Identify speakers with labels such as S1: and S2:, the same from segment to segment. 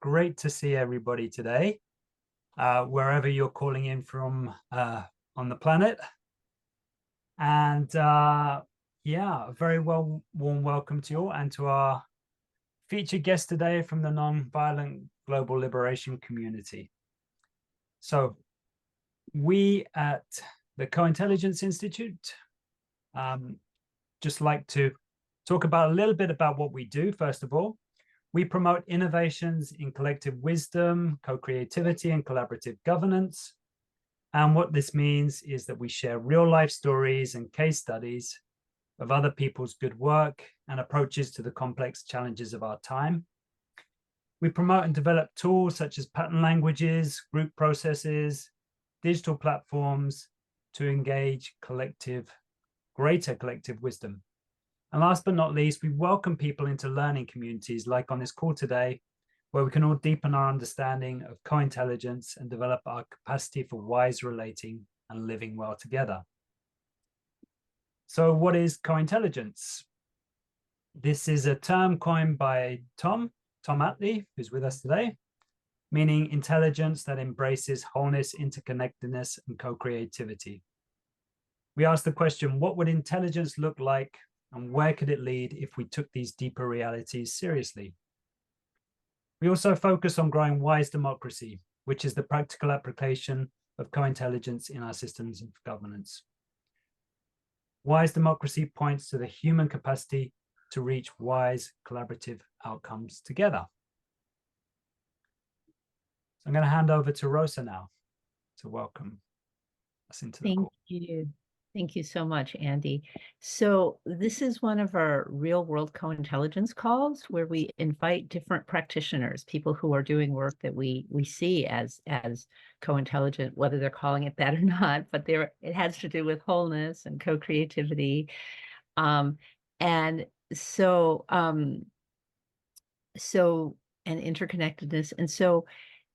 S1: great to see everybody today, wherever you're calling in from on the planet. And yeah, a very warm welcome to you all and to our featured guest today from the Nonviolent Global Liberation Community. So we at the Co-Intelligence Institute just like to talk about a little bit about what we do. First of all, we promote innovations in collective wisdom, co-creativity, and collaborative governance. And what this means is that we share real life stories and case studies of other people's good work and approaches to the complex challenges of our time. We promote and develop tools such as pattern languages, group processes, digital platforms to engage greater collective wisdom. And last but not least, we welcome people into learning communities like on this call today, where we can all deepen our understanding of co-intelligence and develop our capacity for wise relating and living well together. So what is co-intelligence? This is a term coined by Tom Atlee, who's with us today, meaning intelligence that embraces wholeness, interconnectedness, and co-creativity. We asked the question, what would intelligence look like and where could it lead if we took these deeper realities seriously? We also focus on growing wise democracy, which is the practical application of co-intelligence in our systems of governance. Wise democracy points to the human capacity to reach wise collaborative outcomes together. So I'm going to hand over to Rosa now to welcome us into the call.
S2: Thank you. Thank you so much, Andy. So this is one of our real world co-intelligence calls where we invite different practitioners, people who are doing work that we see as co-intelligent, whether they're calling it that or not, but it has to do with wholeness and co-creativity. And interconnectedness. And so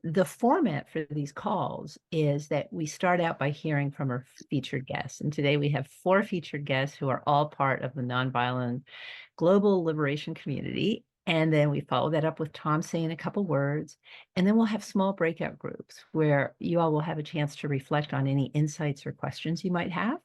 S2: the format for these calls is that we start out by hearing from our featured guests. And today we have 4 featured guests who are all part of the Nonviolent Global Liberation Community. And then we follow that up with Tom saying a couple words. And then we'll have small breakout groups where you all will have a chance to reflect on any insights or questions you might have.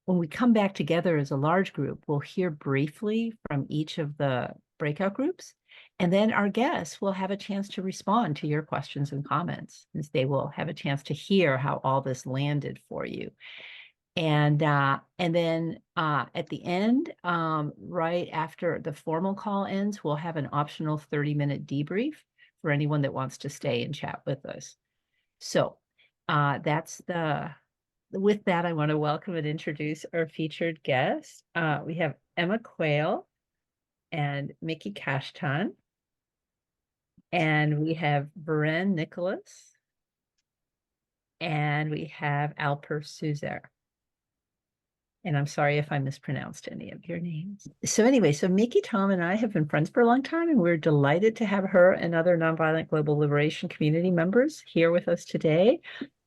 S2: When we come back together as a large group, we'll hear briefly from each of the breakout groups. And then our guests will have a chance to respond to your questions and comments, as they will have a chance to hear how all this landed for you. And then at the end, right after the formal call ends, we'll have an optional 30-minute debrief for anyone that wants to stay and chat with us. So with that, I want to welcome and introduce our featured guests. We have Emma Quayle and Miki Kashtan. And we have Verene Nicolas. And we have Alper Suzer. And I'm sorry if I mispronounced any of your names. So anyway, Miki, Tom, and I have been friends for a long time, and we're delighted to have her and other Nonviolent Global Liberation Community members here with us today.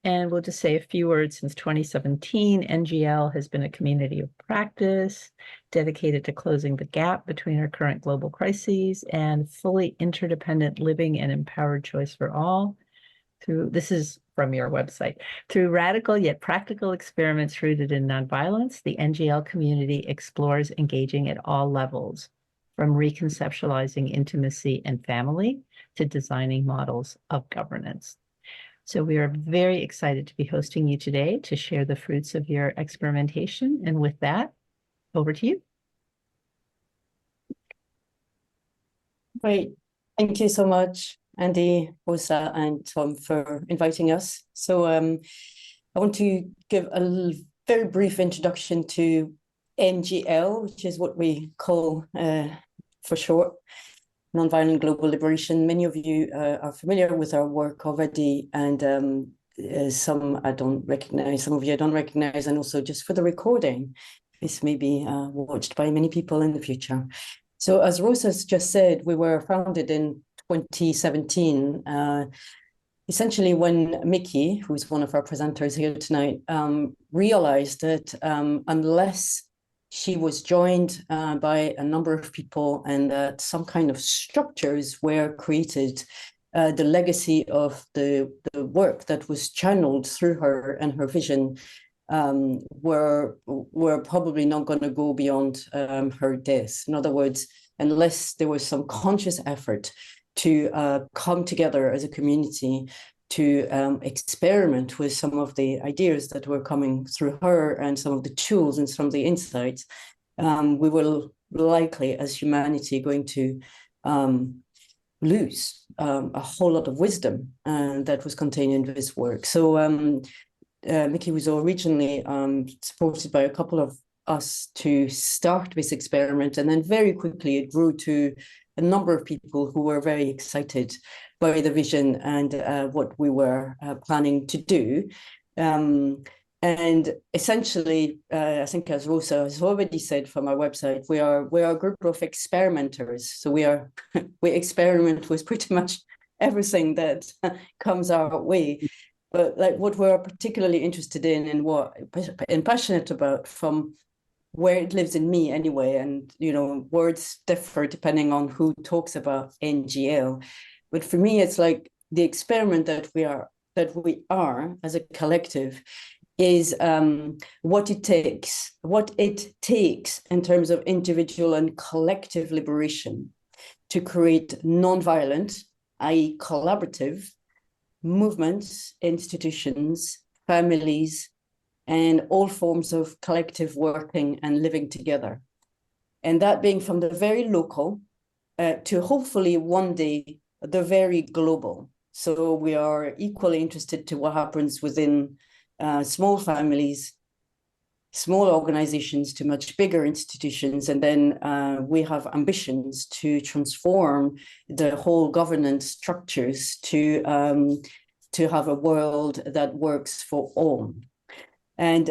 S2: And we'll just say a few words. Since 2017, NGL has been a community of practice dedicated to closing the gap between our current global crises and fully interdependent living and empowered choice for all. This is from your website. Through radical yet practical experiments rooted in nonviolence, the NGL community explores engaging at all levels, from reconceptualizing intimacy and family to designing models of governance. So we are very excited to be hosting you today to share the fruits of your experimentation. And with that, over to you.
S3: Great. Thank you so much, Andy, Rosa, and Tom, for inviting us. So I want to give a very brief introduction to NGL, which is what we call for short, Nonviolent Global Liberation. Many of you are familiar with our work already, and some I don't recognize, some of you I don't recognize, and also just for the recording, this may be watched by many people in the future. So as Rosa's just said, we were founded in 2017, essentially when Miki, who's one of our presenters here tonight, realized that unless she was joined by a number of people and that some kind of structures were created the legacy of the work that was channeled through her and her vision were probably not going to go beyond her death. In other words, unless there was some conscious effort to come together as a community to experiment with some of the ideas that were coming through her and some of the tools and some of the insights, we will likely, as humanity, going to lose a whole lot of wisdom that was contained in this work. So Miki was originally supported by a couple of us to start this experiment, and then very quickly it grew to a number of people who were very excited by the vision and what we were planning to do. And essentially, I think, as Rosa has already said from our website, we are a group of experimenters. So we experiment with pretty much everything that comes our way. But like what we're particularly interested in and passionate about, from where it lives in me anyway, and words differ depending on who talks about NGL. But for me, it's like the experiment that we are as a collective is what it takes in terms of individual and collective liberation to create non-violent, i.e. collaborative, movements, institutions, families, and all forms of collective working and living together. And that being from the very local to hopefully one day the very global. So we are equally interested to what happens within small families, small organizations to much bigger institutions. And then we have ambitions to transform the whole governance structures to have a world that works for all. And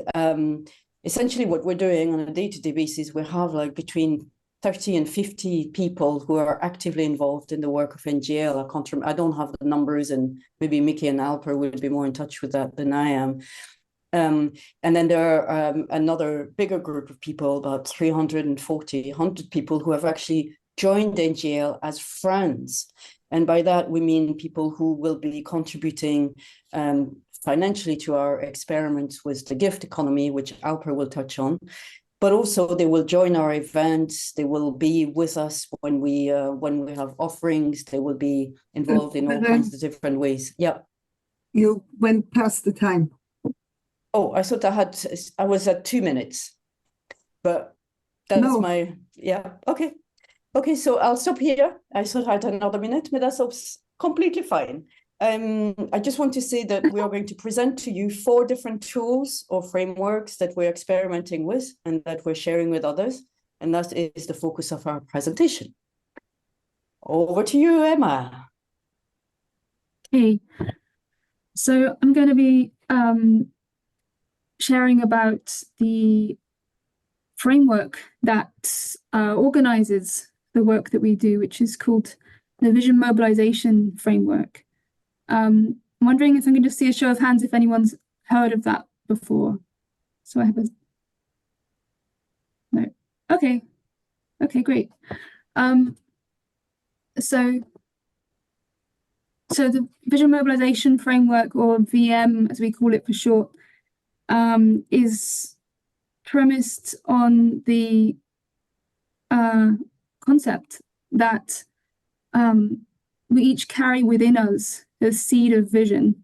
S3: essentially what we're doing on a day-to-day basis, we have like between 30 and 50 people who are actively involved in the work of NGL. I don't have the numbers, and maybe Miki and Alper would be more in touch with that than I am. And then there are another bigger group of people, about 100 people who have actually joined NGL as friends. And by that, we mean people who will be contributing financially to our experiments with the gift economy, which Alper will touch on. But also they will join our events. They will be with us when we have offerings. They will be involved in all kinds of different ways. Yeah.
S4: You went past the time.
S3: Oh, I thought I was at 2 minutes, but that's yeah. Okay. So I'll stop here. I thought I had another minute, but that's completely fine. I just want to say that we are going to present to you 4 different tools or frameworks that we're experimenting with and that we're sharing with others. And that is the focus of our presentation. Over to you, Emma.
S5: Okay. So I'm going to be sharing about the framework that organizes the work that we do, which is called the Vision Mobilization Framework. I'm wondering if I can just see a show of hands if anyone's heard of that before. So I have no. Okay, great. So the Vision Mobilization Framework, or VM as we call it for short, is premised on the concept that we each carry within us the seed of vision,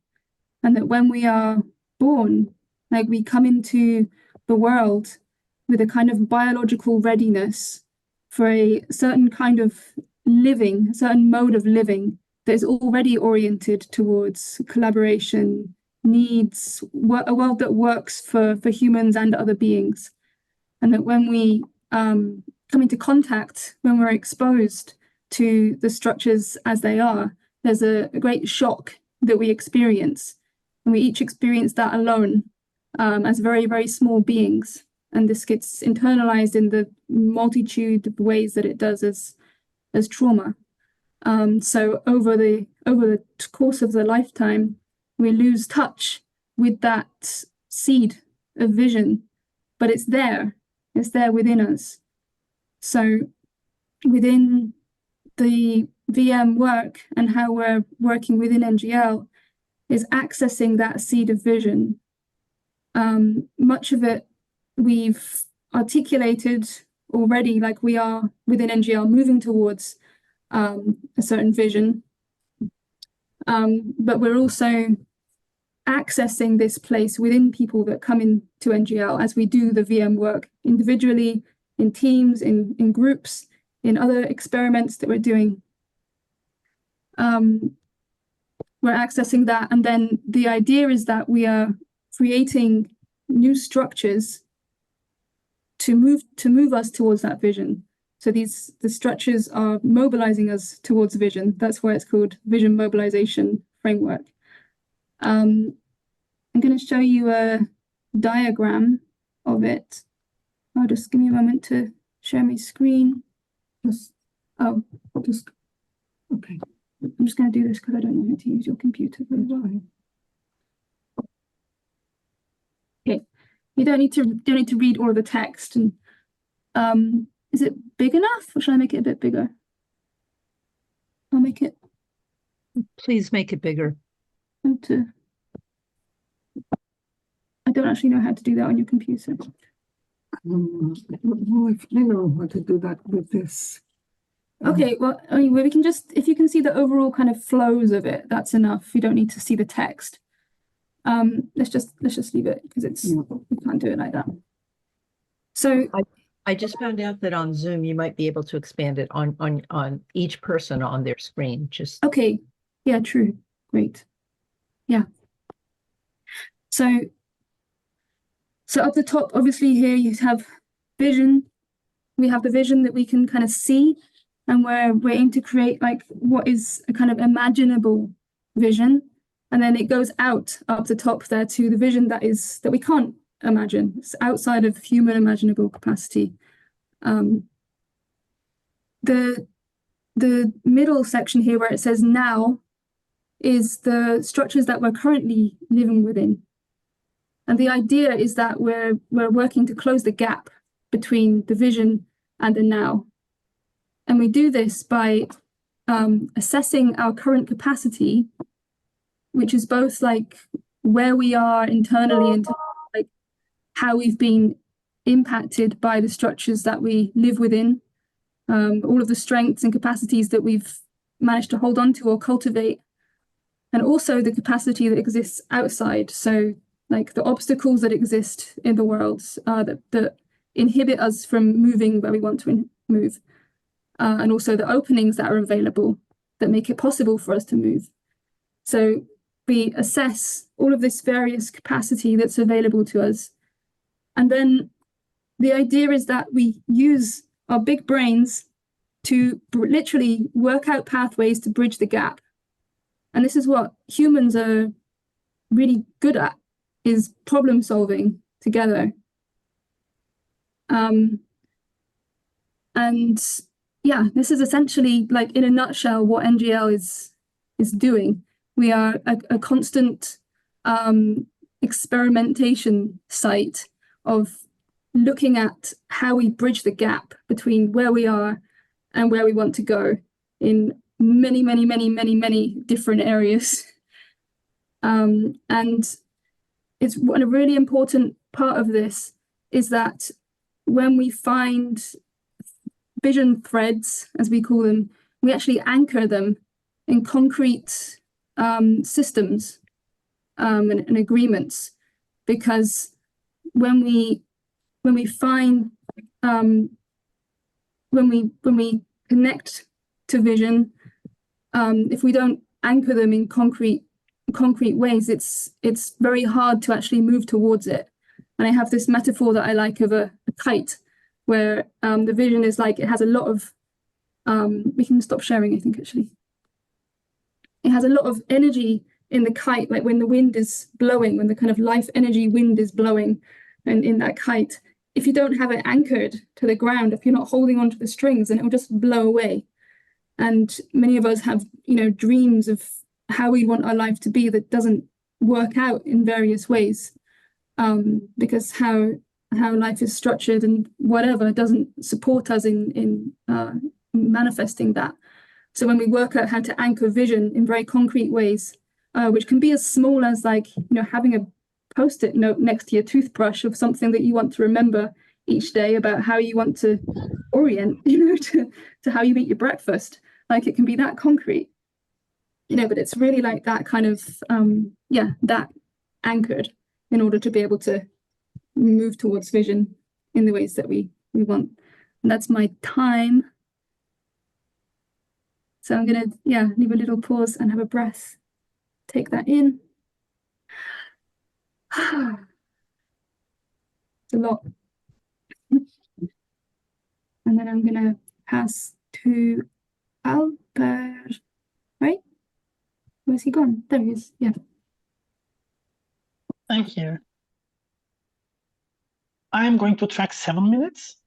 S5: and that when we are born, like we come into the world with a kind of biological readiness for a certain kind of living, a certain mode of living that is already oriented towards collaboration, needs, a world that works for humans and other beings. And that when we come into contact, when we're exposed to the structures as they are, there's a great shock that we experience. And we each experience that alone as very, very small beings. And this gets internalized in the multitude of ways that it does as trauma. So over the course of the lifetime, we lose touch with that seed of vision, but it's there within us. So within the VM work and how we're working within NGL is accessing that seed of vision. Much of it we've articulated already, like we are within NGL moving towards a certain vision. But we're also accessing this place within people that come into NGL as we do the VM work individually, in teams, in groups, in other experiments that we're doing. We're accessing that, and then the idea is that we are creating new structures to move us towards that vision. So the structures are mobilizing us towards vision. That's why it's called Vision Mobilization Framework. I'm going to show you a diagram of it. I'll just give me a moment to share my screen. Okay. I'm just going to do this because I don't know how to use your computer very well. Okay, you don't need to read all of the text. And is it big enough, or should I make it a bit bigger? I'll make it.
S2: Please make it bigger.
S5: I don't actually know how to do that on your computer.
S4: I don't know if I know how to do that with this.
S5: Okay, well, anyway, we can just, if you can see the overall kind of flows of it, that's enough. You don't need to see the text. Let's just leave it because it's we can't do it like that. So
S2: I just found out that on Zoom you might be able to expand it on each person on their screen. Just
S5: okay, yeah, true, great, yeah. So up the top, obviously here you have vision. We have the vision that we can kind of see, and we're aiming to create like what is a kind of imaginable vision, and then it goes out up the top there to the vision that we can't imagine. It's outside of human imaginable capacity. The middle section here where it says now is the structures that we're currently living within. And the idea is that we're working to close the gap between the vision and the now. And we do this by assessing our current capacity, which is both like where we are internally and like how we've been impacted by the structures that we live within, all of the strengths and capacities that we've managed to hold on to or cultivate, and also the capacity that exists outside. So like the obstacles that exist in the world that inhibit us from moving where we want to move, and also the openings that are available that make it possible for us to move. So we assess all of this various capacity that's available to us. And then the idea is that we use our big brains to literally work out pathways to bridge the gap. And this is what humans are really good at, is problem solving together. And yeah, this is essentially, like in a nutshell, what NGL is doing. We are a constant experimentation site of looking at how we bridge the gap between where we are and where we want to go in many, many, many, many, many different areas. And it's a really important part of this is that when we find vision threads, as we call them, we actually anchor them in concrete systems and agreements, because when we find when we connect to vision, if we don't anchor them in concrete ways, it's very hard to actually move towards it. And I have this metaphor that I like of a kite, where the vision is like it has a lot of we can stop sharing, I think, actually. It has a lot of energy in the kite, like when the wind is blowing, when the kind of life energy wind is blowing and in that kite, if you don't have it anchored to the ground, if you're not holding onto the strings, then it will just blow away. And many of us have, dreams of how we want our life to be that doesn't work out in various ways, because how life is structured and whatever doesn't support us in manifesting that. So when we work out how to anchor vision in very concrete ways, which can be as small as like, you know, having a Post-it note next to your toothbrush of something that you want to remember each day about how you want to orient, you know, to how you eat your breakfast. Like it can be that concrete, you know, but it's really like that kind of, that anchored in order to be able to move towards vision in the ways that we want. And that's my time. So I'm gonna, leave a little pause and have a breath. Take that in. It's a lot. And then I'm gonna pass to Alper, right? Where's he gone? There he is, yeah.
S6: Thank you. I am going to track 7 minutes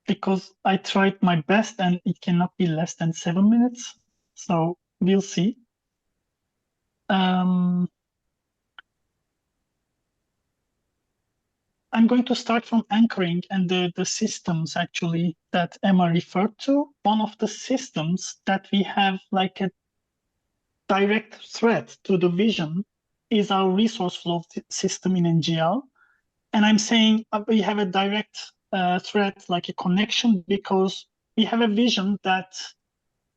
S6: because I tried my best and it cannot be less than 7 minutes. So we'll see. I'm going to start from anchoring and the systems actually that Emma referred to. One of the systems that we have like a direct threat to the vision is our resource flow system in NGL. And I'm saying we have a direct threat, like a connection, because we have a vision that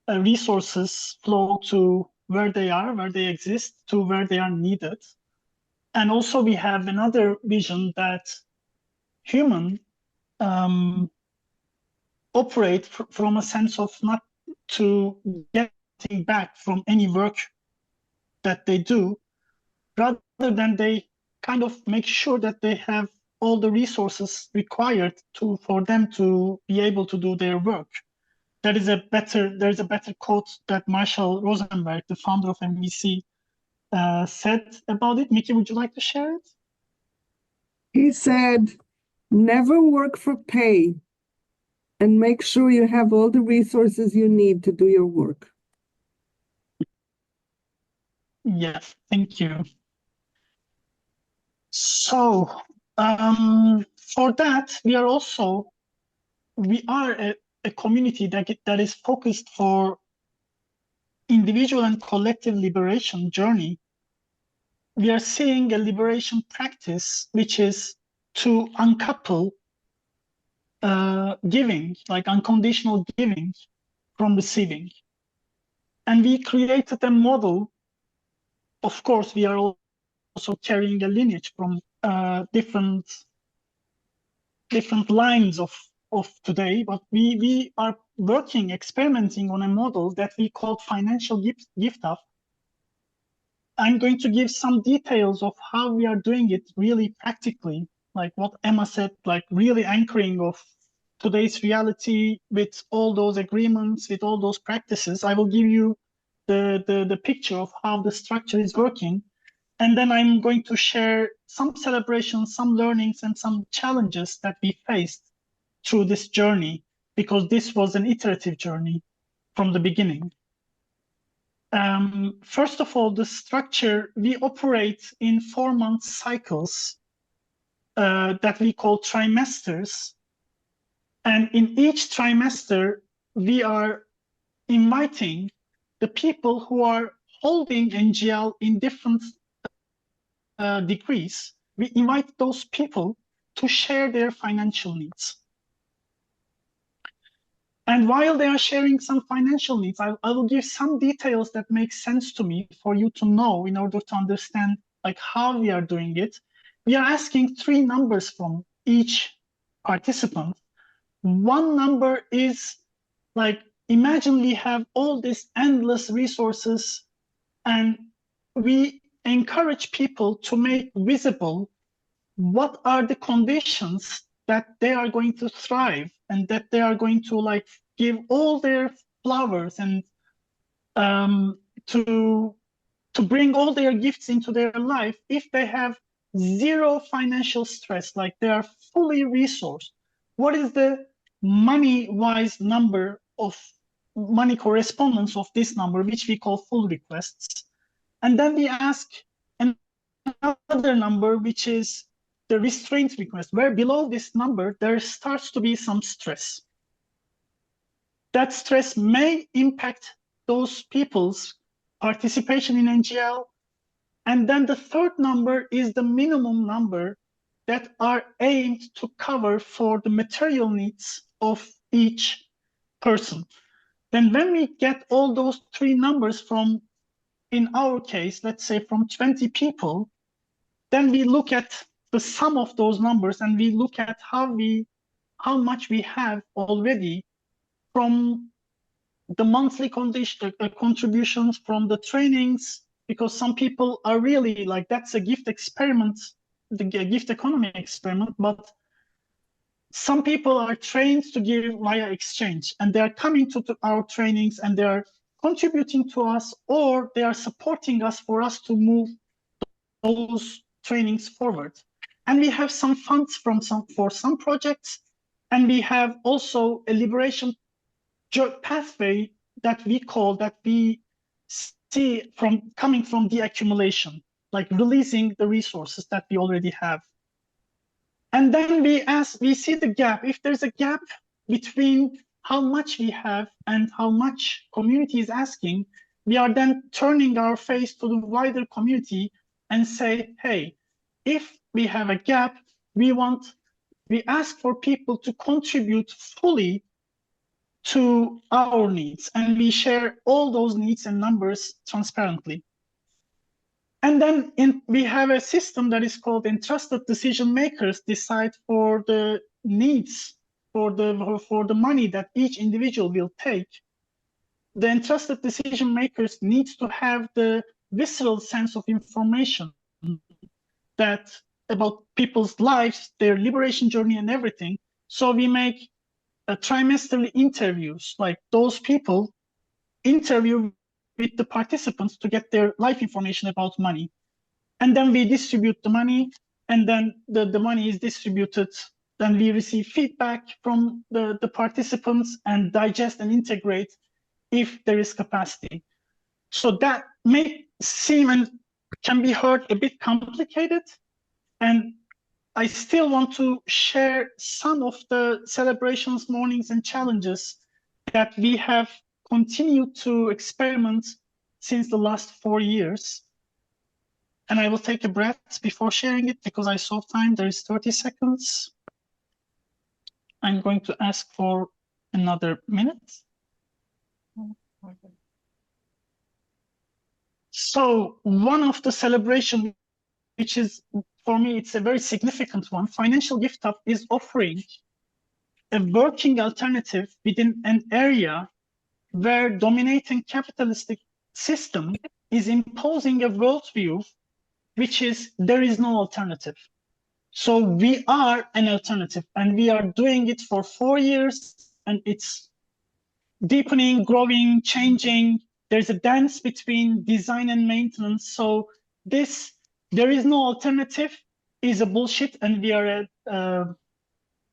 S6: resources flow to where they are, where they exist, to where they are needed. And also we have another vision that human operate from a sense of not to getting back from any work that they do, rather than they kind of make sure that they have all the resources required for them to be able to do their work. There's a better quote that Marshall Rosenberg, the founder of MVC, said about it. Miki, would you like to share it?
S4: He said, never work for pay and make sure you have all the resources you need to do your work.
S6: Yes, thank you. So for that, we are a community that is focused for individual and collective liberation journey. We are seeing a liberation practice, which is to uncouple giving, like unconditional giving, from receiving. And we created a model. Of course, we are also carrying a lineage from different lines of today, but we are experimenting on a model that we call financial gift up. I'm going to give some details of how we are doing it really practically, like what Emma said, like really anchoring of today's reality with all those agreements, with all those practices. I will give you the picture of how the structure is working. And then I'm going to share some celebrations, some learnings, and some challenges that we faced through this journey, because this was an iterative journey from the beginning. First of all, the structure, we operate in 4-month cycles that we call trimesters. And in each trimester, we are inviting the people who are holding NGL in different degrees. We invite those people to share their financial needs. And while they are sharing some financial needs, I will give some details that make sense to me for you to know in order to understand like how we are doing it. We are asking 3 numbers from each participant. One number is like, imagine we have all these endless resources, and we encourage people to make visible what are the conditions that they are going to thrive and that they are going to like give all their flowers and to bring all their gifts into their life if they have zero financial stress, like they are fully resourced. What is the money-wise number of money correspondence of this number, which we call full requests? And then we ask another number, which is the restraint request, where below this number, there starts to be some stress. that stress may impact those people's participation in NGL. And then the third number is the minimum number that are aimed to cover for the material needs of each person. Then when we get all those three numbers from, in our case, let's say from 20 people, then we look at the sum of those numbers and we look at how much we have already from the monthly contributions, from the trainings, because some people are really like, that's a gift experiment, the gift economy experiment, but some people are trained to give via exchange, and they are coming to our trainings and they are contributing to us, or they are supporting us for us to move those trainings forward. And we have some funds for some projects, and we have also a liberation pathway that we see coming from the accumulation, like releasing the resources that we already have. And then we see the gap. If there's a gap between how much we have and how much community is asking, we are then turning our face to the wider community and say, hey, if we have a gap, we ask for people to contribute fully to our needs, and we share all those needs and numbers transparently. And then we have a system that is called entrusted decision makers decide for the needs, for the money that each individual will take. The entrusted decision makers need to have the visceral sense of information that about people's lives, their liberation journey and everything. So we make trimesterly interviews, like those people interview with the participants to get their life information about money. And then we distribute the money, and then the money is distributed. Then we receive feedback from the participants and digest and integrate if there is capacity. So that may seem and can be heard a bit complicated. And I still want to share some of the celebrations, mornings, and challenges that we have continued to experiment since the last 4 years. And I will take a breath before sharing it because I saw time. There is 30 seconds. I'm going to ask for another minute. So one of the celebrations, which is, for me, it's a very significant one. Financial Gift Hub is offering a working alternative within an area where dominating capitalistic system is imposing a worldview, which is there is no alternative. So we are an alternative, and we are doing it for 4 years, and it's deepening, growing, changing. There's a dance between design and maintenance. So this, there is no alternative, is a bullshit, and we are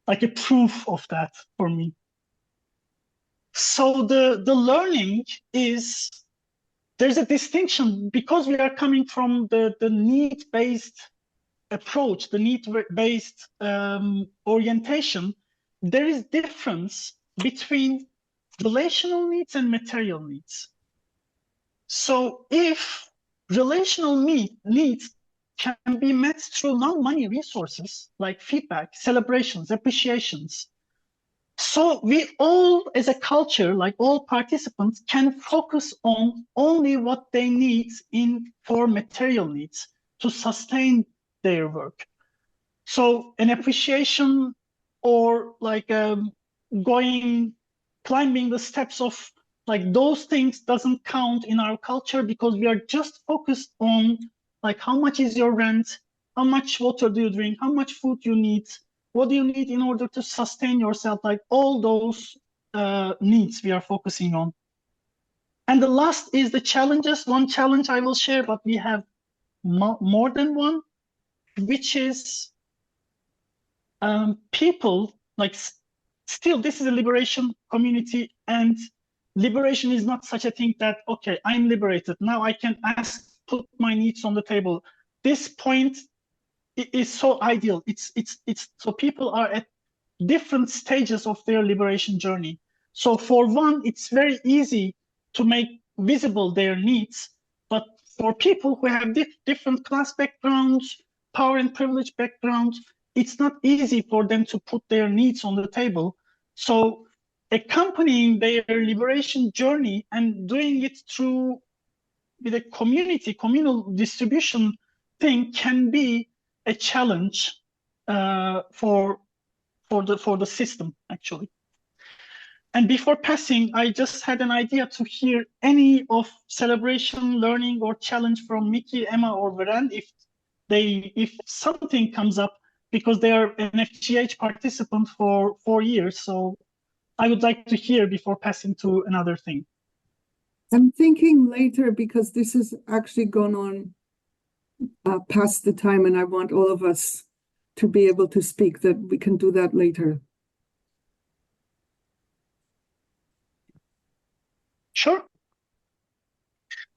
S6: like a proof of that for me. So the learning is, there's a distinction because we are coming from the need-based approach, the need-based orientation. There is difference between relational needs and material needs. So if relational needs can be met through non-money resources like feedback, celebrations, appreciations, so we all, as a culture, like all participants, can focus on only what they need for material needs to sustain their work. So an appreciation or like climbing the steps of like those things doesn't count in our culture because we are just focused on like how much is your rent, how much water do you drink, how much food you need, what do you need in order to sustain yourself, like all those needs we are focusing on. And the last is the challenges. One challenge I will share, but we have more than one, which is people, like still this is a liberation community, and liberation is not such a thing that, okay, I'm liberated, now I can put my needs on the table. This point is so ideal. It's so people are at different stages of their liberation journey. So for one, it's very easy to make visible their needs, but for people who have different class backgrounds, power and privilege backgrounds, it's not easy for them to put their needs on the table. So accompanying their liberation journey and doing it through with a communal distribution thing can be a challenge for the system, actually. And before passing, I just had an idea to hear any of celebration, learning, or challenge from Miki, Emma, or Verene if something comes up, because they are an FGH participant for 4 years. So I would like to hear before passing to another thing.
S4: I'm thinking later, because this has actually gone on past the time, and I want all of us to be able to speak, that we can do that later.
S6: Sure.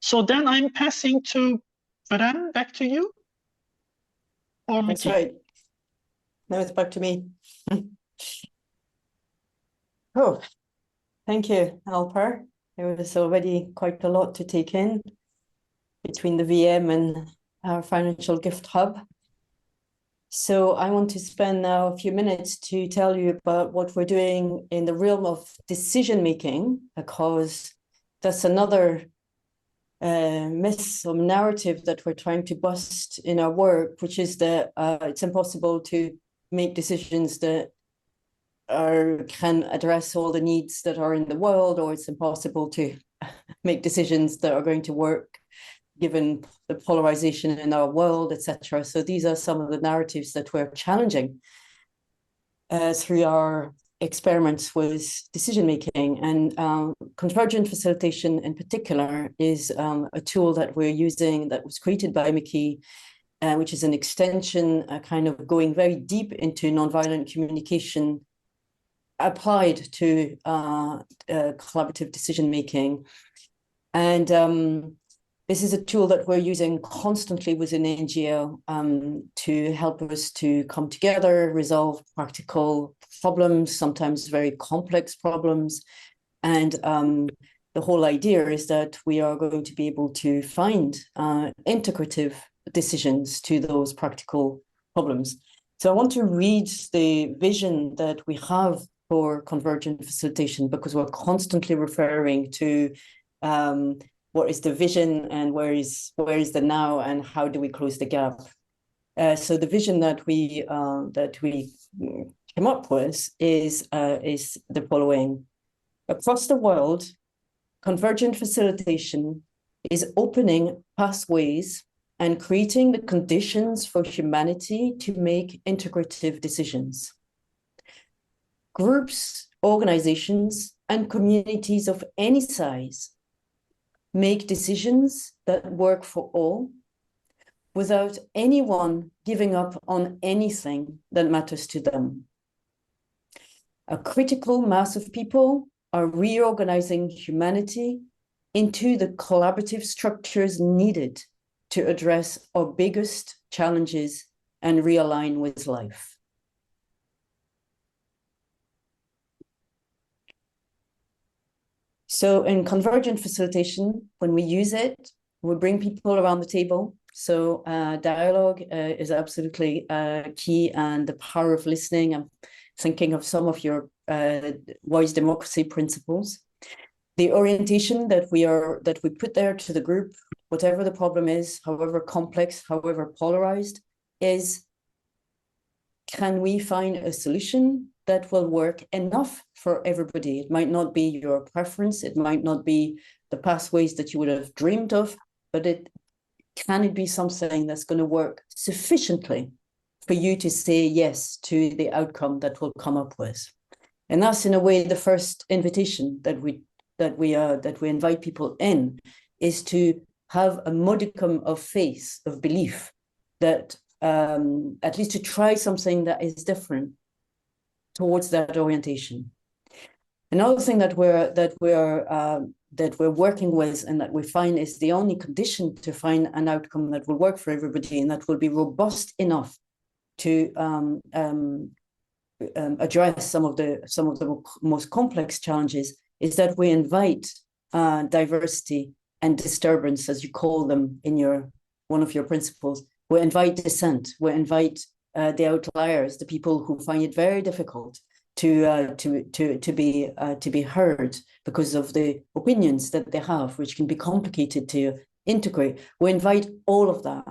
S6: So then I'm passing to Verene, back to you. Or
S3: That's
S6: Miki?
S3: right. Now it's back to me. Oh, thank you, Alper. There was already quite a lot to take in between the VM and our financial gift hub. So I want to spend now a few minutes to tell you about what we're doing in the realm of decision making, because that's another myth or narrative that we're trying to bust in our work, which is that it's impossible to make decisions that can address all the needs that are in the world, or it's impossible to make decisions that are going to work given the polarization in our world, etc. So these are some of the narratives that we're challenging through our experiments with decision-making. And Convergent Facilitation in particular is a tool that we're using that was created by Miki, which is an extension, kind of going very deep into nonviolent communication applied to collaborative decision-making. And this is a tool that we're using constantly within NGL to help us to come together, resolve practical problems, sometimes very complex problems. And the whole idea is that we are going to be able to find integrative decisions to those practical problems. So I want to read the vision that we have for Convergent Facilitation, because we're constantly referring to what is the vision and where is the now, and how do we close the gap. So the vision that we came up with is the following. Across the world, Convergent Facilitation is opening pathways and creating the conditions for humanity to make integrative decisions. Groups, organizations, and communities of any size make decisions that work for all without anyone giving up on anything that matters to them. A critical mass of people are reorganizing humanity into the collaborative structures needed to address our biggest challenges and realign with life. So in Convergent Facilitation, when we use it, we bring people around the table. So dialogue is absolutely key, and the power of listening. I'm thinking of some of your wise democracy principles. The orientation that we put there to the group, whatever the problem is, however complex, however polarized, is, can we find a solution that will work enough for everybody? It might not be your preference, it might not be the pathways that you would have dreamed of, but can it be something that's going to work sufficiently for you to say yes to the outcome that we'll come up with? And that's in a way the first invitation that we invite people in, is to have a modicum of faith, of belief, that at least to try something that is different towards that orientation. Another thing that we're working with, and that we find is the only condition to find an outcome that will work for everybody and that will be robust enough to address some of the most complex challenges is that we invite diversity and disturbance, as you call them in one of your principles. We invite dissent. We invite the outliers, the people who find it very difficult to be heard because of the opinions that they have, which can be complicated to integrate. We invite all of that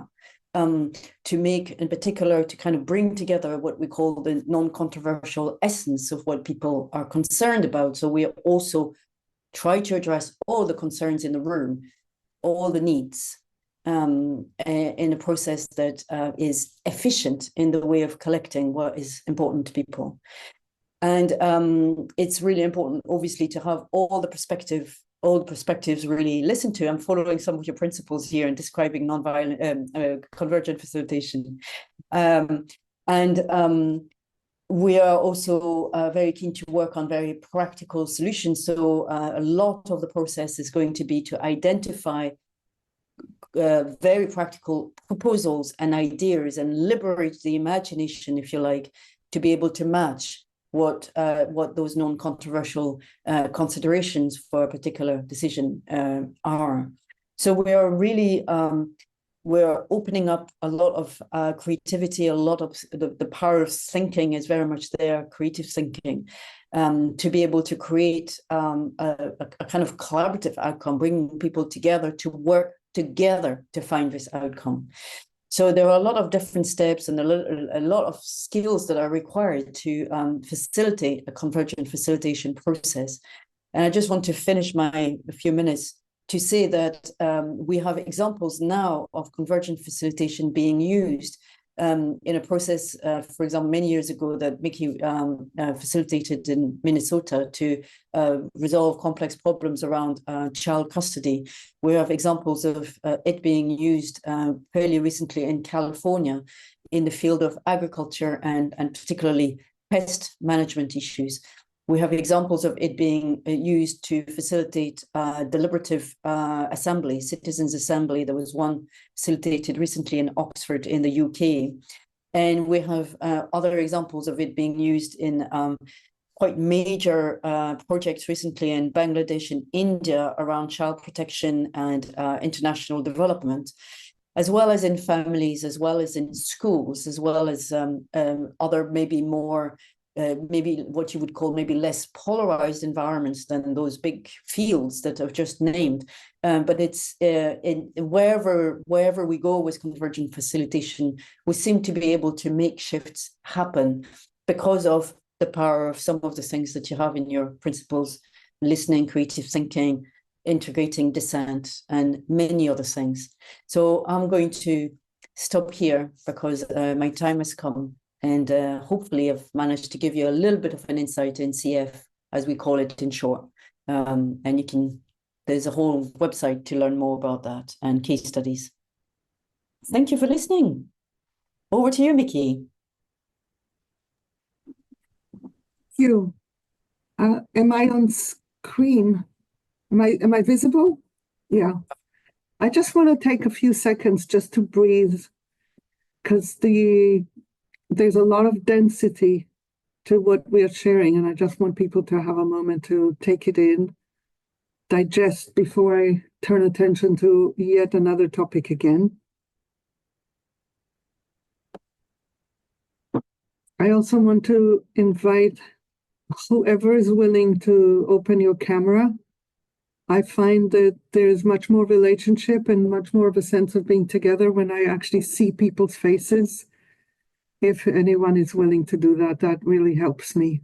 S3: to make, in particular, to kind of bring together what we call the non-controversial essence of what people are concerned about. So we also try to address all the concerns in the room, all the needs, in a process that is efficient in the way of collecting what is important to people. And it's really important, obviously, to have all the perspectives really listened to. I'm following some of your principles here and describing nonviolent convergent facilitation. We are also very keen to work on very practical solutions. So a lot of the process is going to be to identify very practical proposals and ideas and liberate the imagination, if you like, to be able to match what those non-controversial considerations for a particular decision are. So we are really we're opening up a lot of creativity, a lot of the power of thinking is very much there, creative thinking, to be able to create a kind of collaborative outcome, bringing people together to work together to find this outcome. So there are a lot of different steps and a lot of skills that are required to facilitate a convergent facilitation process. And I just want to finish my few minutes to say that we have examples now of convergent facilitation being used in a process, for example, many years ago that Miki facilitated in Minnesota to resolve complex problems around child custody. We have examples of it being used fairly recently in California in the field of agriculture and particularly pest management issues. We have examples of it being used to facilitate deliberative assembly, citizens' assembly. There was one facilitated recently in Oxford in the UK. And we have other examples of it being used in quite major projects recently in Bangladesh and India around child protection and international development, as well as in families, as well as in schools, as well as other maybe more maybe what you would call maybe less polarized environments than those big fields that I've just named. But it's wherever we go with convergent facilitation, we seem to be able to make shifts happen because of the power of some of the things that you have in your principles: listening, creative thinking, integrating dissent, and many other things. So I'm going to stop here because my time has come. And hopefully I've managed to give you a little bit of an insight in CF, as we call it in short. And there's a whole website to learn more about that and case studies. Thank you for listening. Over to you, Miki.
S4: Thank you. Am I on screen? Am I visible? Yeah. I just want to take a few seconds just to breathe, because there's a lot of density to what we are sharing, and I just want people to have a moment to take it in, digest before I turn attention to yet another topic again. I also want to invite whoever is willing to open your camera. I find that there's much more relationship and much more of a sense of being together when I actually see people's faces. If anyone is willing to do that, that really helps me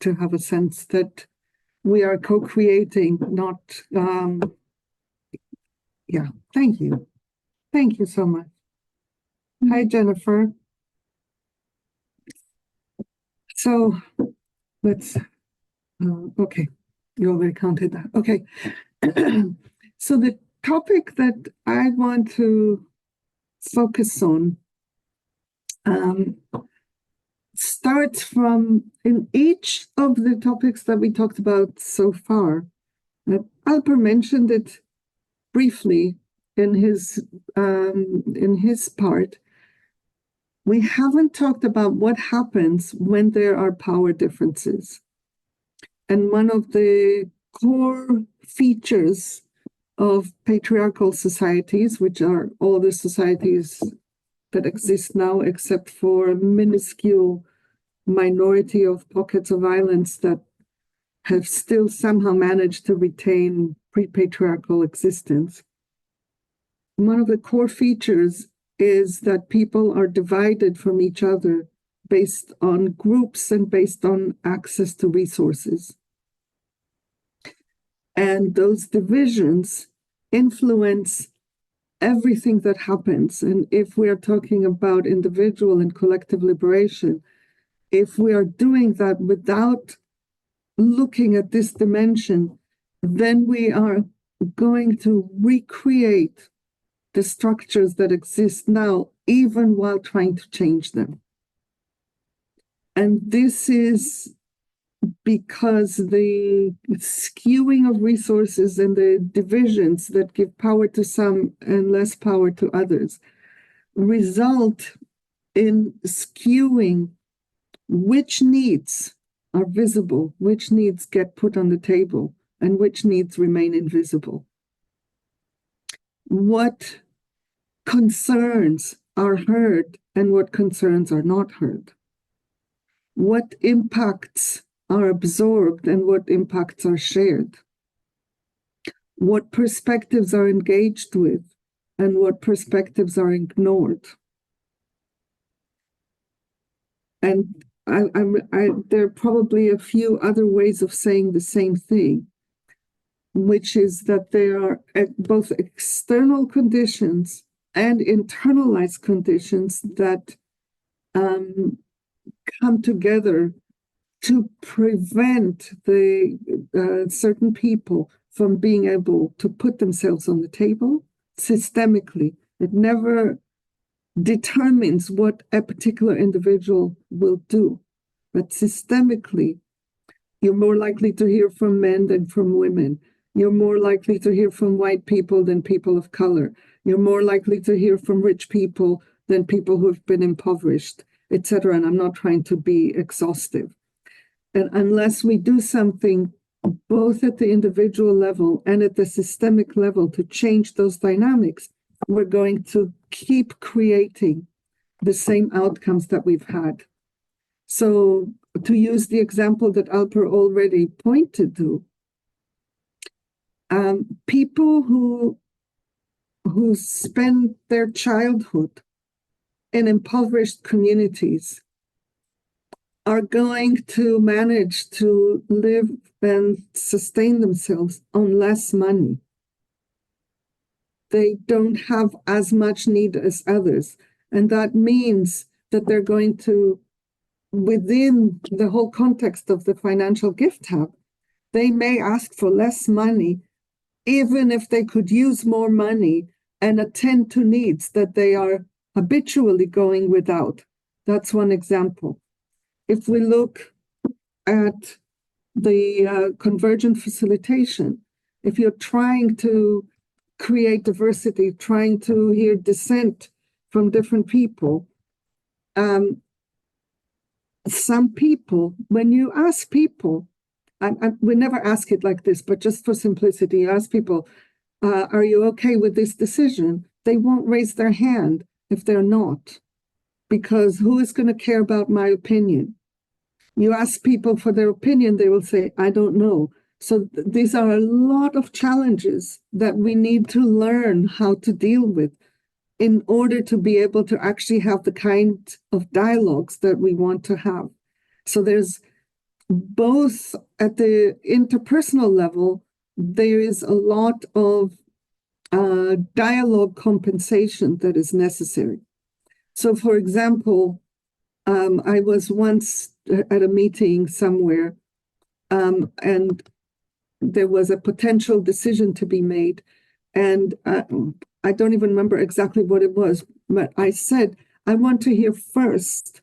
S4: to have a sense that we are co-creating, not, yeah, thank you. Thank you so much. Hi, Jennifer. So let's, okay, you already counted that. Okay. So the topic that I want to focus on starts from, in each of the topics that we talked about so far. Alper mentioned it briefly in his part. we haven't talked about what happens when there are power differences. And one of the core features of patriarchal societies, which are all the societies that exist now, except for a minuscule minority of pockets of violence that have still somehow managed to retain pre-patriarchal existence. One of the core features is that people are divided from each other based on groups and based on access to resources. And those divisions influence everything that happens. And if we are talking about individual and collective liberation, if we are doing that without looking at this dimension, then we are going to recreate the structures that exist now, even while trying to change them. And this is because the skewing of resources and the divisions that give power to some and less power to others result in skewing which needs are visible, which needs get put on the table, and which needs remain invisible. What concerns are heard and what concerns are not heard. What impacts are absorbed and what impacts are shared. What perspectives are engaged with and what perspectives are ignored. And there are probably a few other ways of saying the same thing, which is that there are both external conditions and internalized conditions that come together to prevent the certain people from being able to put themselves on the table systemically. It never determines what a particular individual will do, but systemically, you're more likely to hear from men than from women. You're more likely to hear from white people than people of color. You're more likely to hear from rich people than people who've been impoverished, etc. And I'm not trying to be exhaustive. And unless we do something both at the individual level and at the systemic level to change those dynamics, we're going to keep creating the same outcomes that we've had. So to use the example that Alper already pointed to, people who spend their childhood in impoverished communities are going to manage to live and sustain themselves on less money. They don't have as much need as others. And that means that they're going to, within the whole context of the financial gift hub, they may ask for less money, even if they could use more money and attend to needs that they are habitually going without. That's one example. If we look at the convergent facilitation, if you're trying to create diversity, trying to hear dissent from different people, some people, when you ask people, we never ask it like this, but just for simplicity, you ask people, are you okay with this decision? They won't raise their hand if they're not, because who is going to care about my opinion? You ask people for their opinion, they will say, I don't know. So these are a lot of challenges that we need to learn how to deal with in order to be able to actually have the kind of dialogues that we want to have. So there's both at the interpersonal level, there is a lot of dialogue compensation that is necessary. So for example, I was once at a meeting somewhere, and there was a potential decision to be made. And I don't even remember exactly what it was, but I said, I want to hear first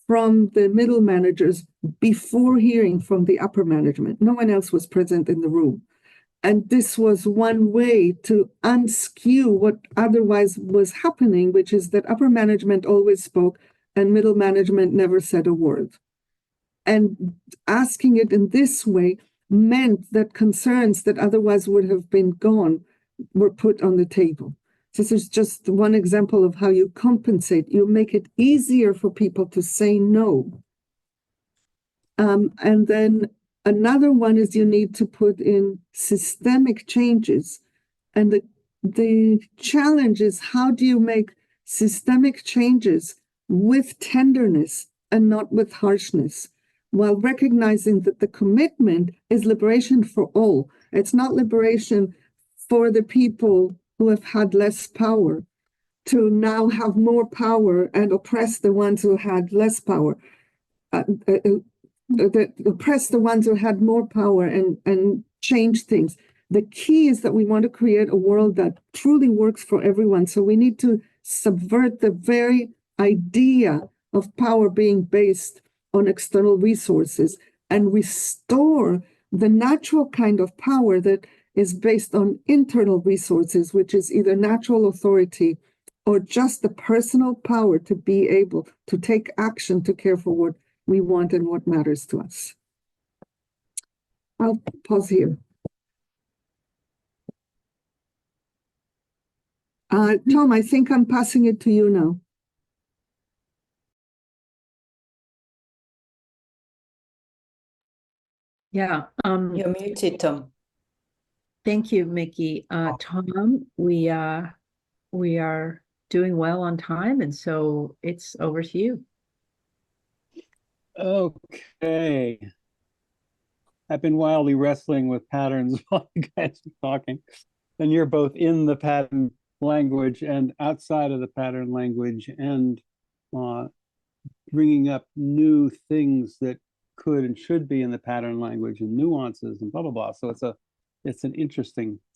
S4: from the middle managers before hearing from the upper management. No one else was present in the room. And this was one way to unskew what otherwise was happening, which is that upper management always spoke and middle management never said a word. And asking it in this way meant that concerns that otherwise would have been gone were put on the table. So this is just one example of how you compensate. You make it easier for people to say no. And then another one is you need to put in systemic changes. And the challenge is, how do you make systemic changes with tenderness and not with harshness, while recognizing that the commitment is liberation for all. It's not liberation for the people who have had less power to now have more power and oppress the ones who had less power. Oppress the ones who had more power and change things. The key is that we want to create a world that truly works for everyone. So we need to subvert the very idea of power being based on external resources and restore the natural kind of power that is based on internal resources, which is either natural authority or just the personal power to be able to take action to care for what we want and what matters to us. I'll pause here. Tom, I think I'm passing it to you now.
S2: Yeah.
S3: You're muted, Tom.
S2: Thank you, Miki. Tom, we are doing well on time, and so it's over to you.
S7: Okay. I've been wildly wrestling with patterns while you guys are talking. And you're both in the pattern language and outside of the pattern language, and bringing up new things that could and should be in the pattern language and nuances and blah, blah, blah. So it's a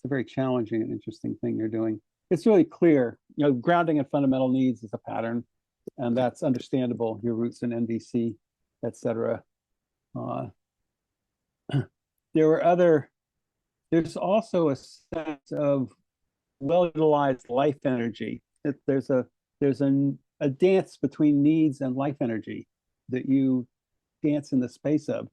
S7: very challenging and interesting thing you're doing. It's really clear, grounding in fundamental needs is a pattern, and that's understandable. Your roots in NVC, etc. There's also a sense of well-utilized life energy. There's a dance between needs and life energy that you dance in the space of,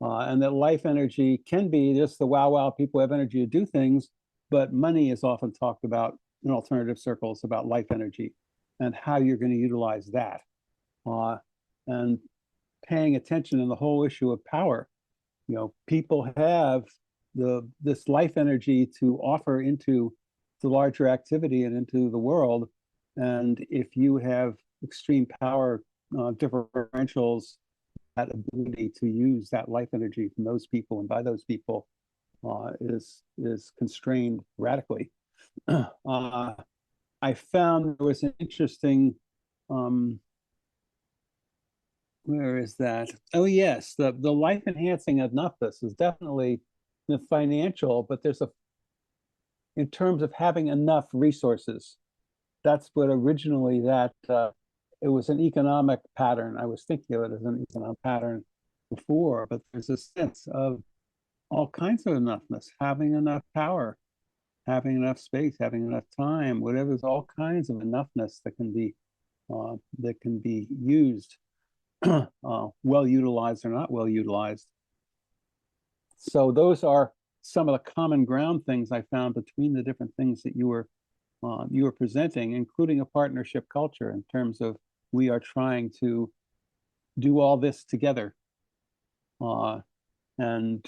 S7: and that life energy can be just the wow, people have energy to do things, but money is often talked about in alternative circles about life energy and how you're going to utilize that, and paying attention in the whole issue of power. People have this life energy to offer into the larger activity and into the world. And if you have extreme power differentials, that ability to use that life energy from those people and by those people is constrained radically. I found there was an interesting, where is that? Oh yes, the life enhancing enoughness is definitely the financial, but there's in terms of having enough resources. That's what originally it was an economic pattern. I was thinking of it as an economic pattern before, but there's a sense of all kinds of enoughness, having enough power, having enough space, having enough time, whatever. There's all kinds of enoughness that can be used, well utilized or not well utilized. So those are some of the common ground things I found between the different things that you were presenting, including a partnership culture in terms of we are trying to do all this together. And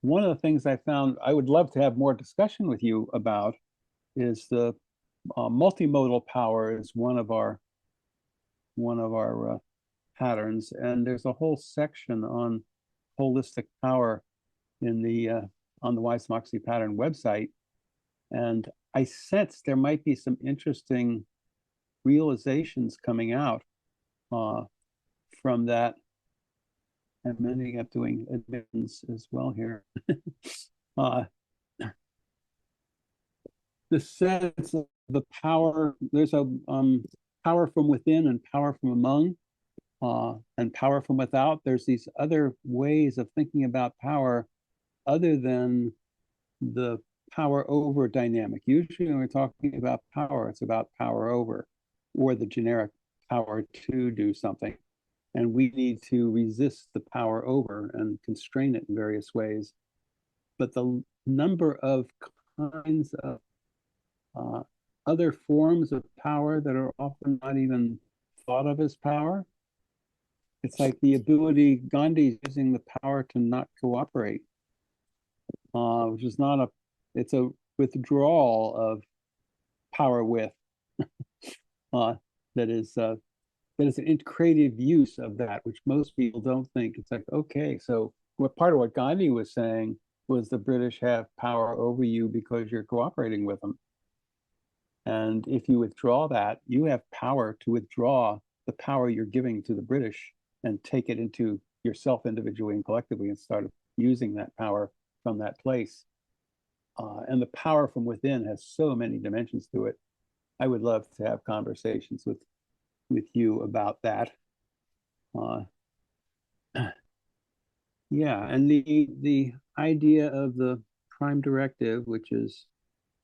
S7: one of the things I found I would love to have more discussion with you about is the multimodal power is one of our patterns, and there's a whole section on holistic power in the on the Wise Moxie Pattern website, and I sense there might be some interesting realizations coming out from that. I'm ending up doing admittance as well here. The sense of the power, there's a power from within and power from among, and power from without. There's these other ways of thinking about power other than the power over dynamic. Usually when we're talking about power, it's about power over, or the generic power to do something. And we need to resist the power over and constrain it in various ways. But the number of kinds of other forms of power that are often not even thought of as power. It's like the ability, Gandhi's using the power to not cooperate, which is not a, it's a withdrawal of power with, that is an creative use of that, which most people don't think. It's like, okay, so what part of what Gandhi was saying was the British have power over you because you're cooperating with them. And if you withdraw that, you have power to withdraw the power you're giving to the British and take it into yourself individually and collectively and start using that power from that place. And the power from within has so many dimensions to it. I would love to have conversations with you about that. Yeah, and the idea of the prime directive, which is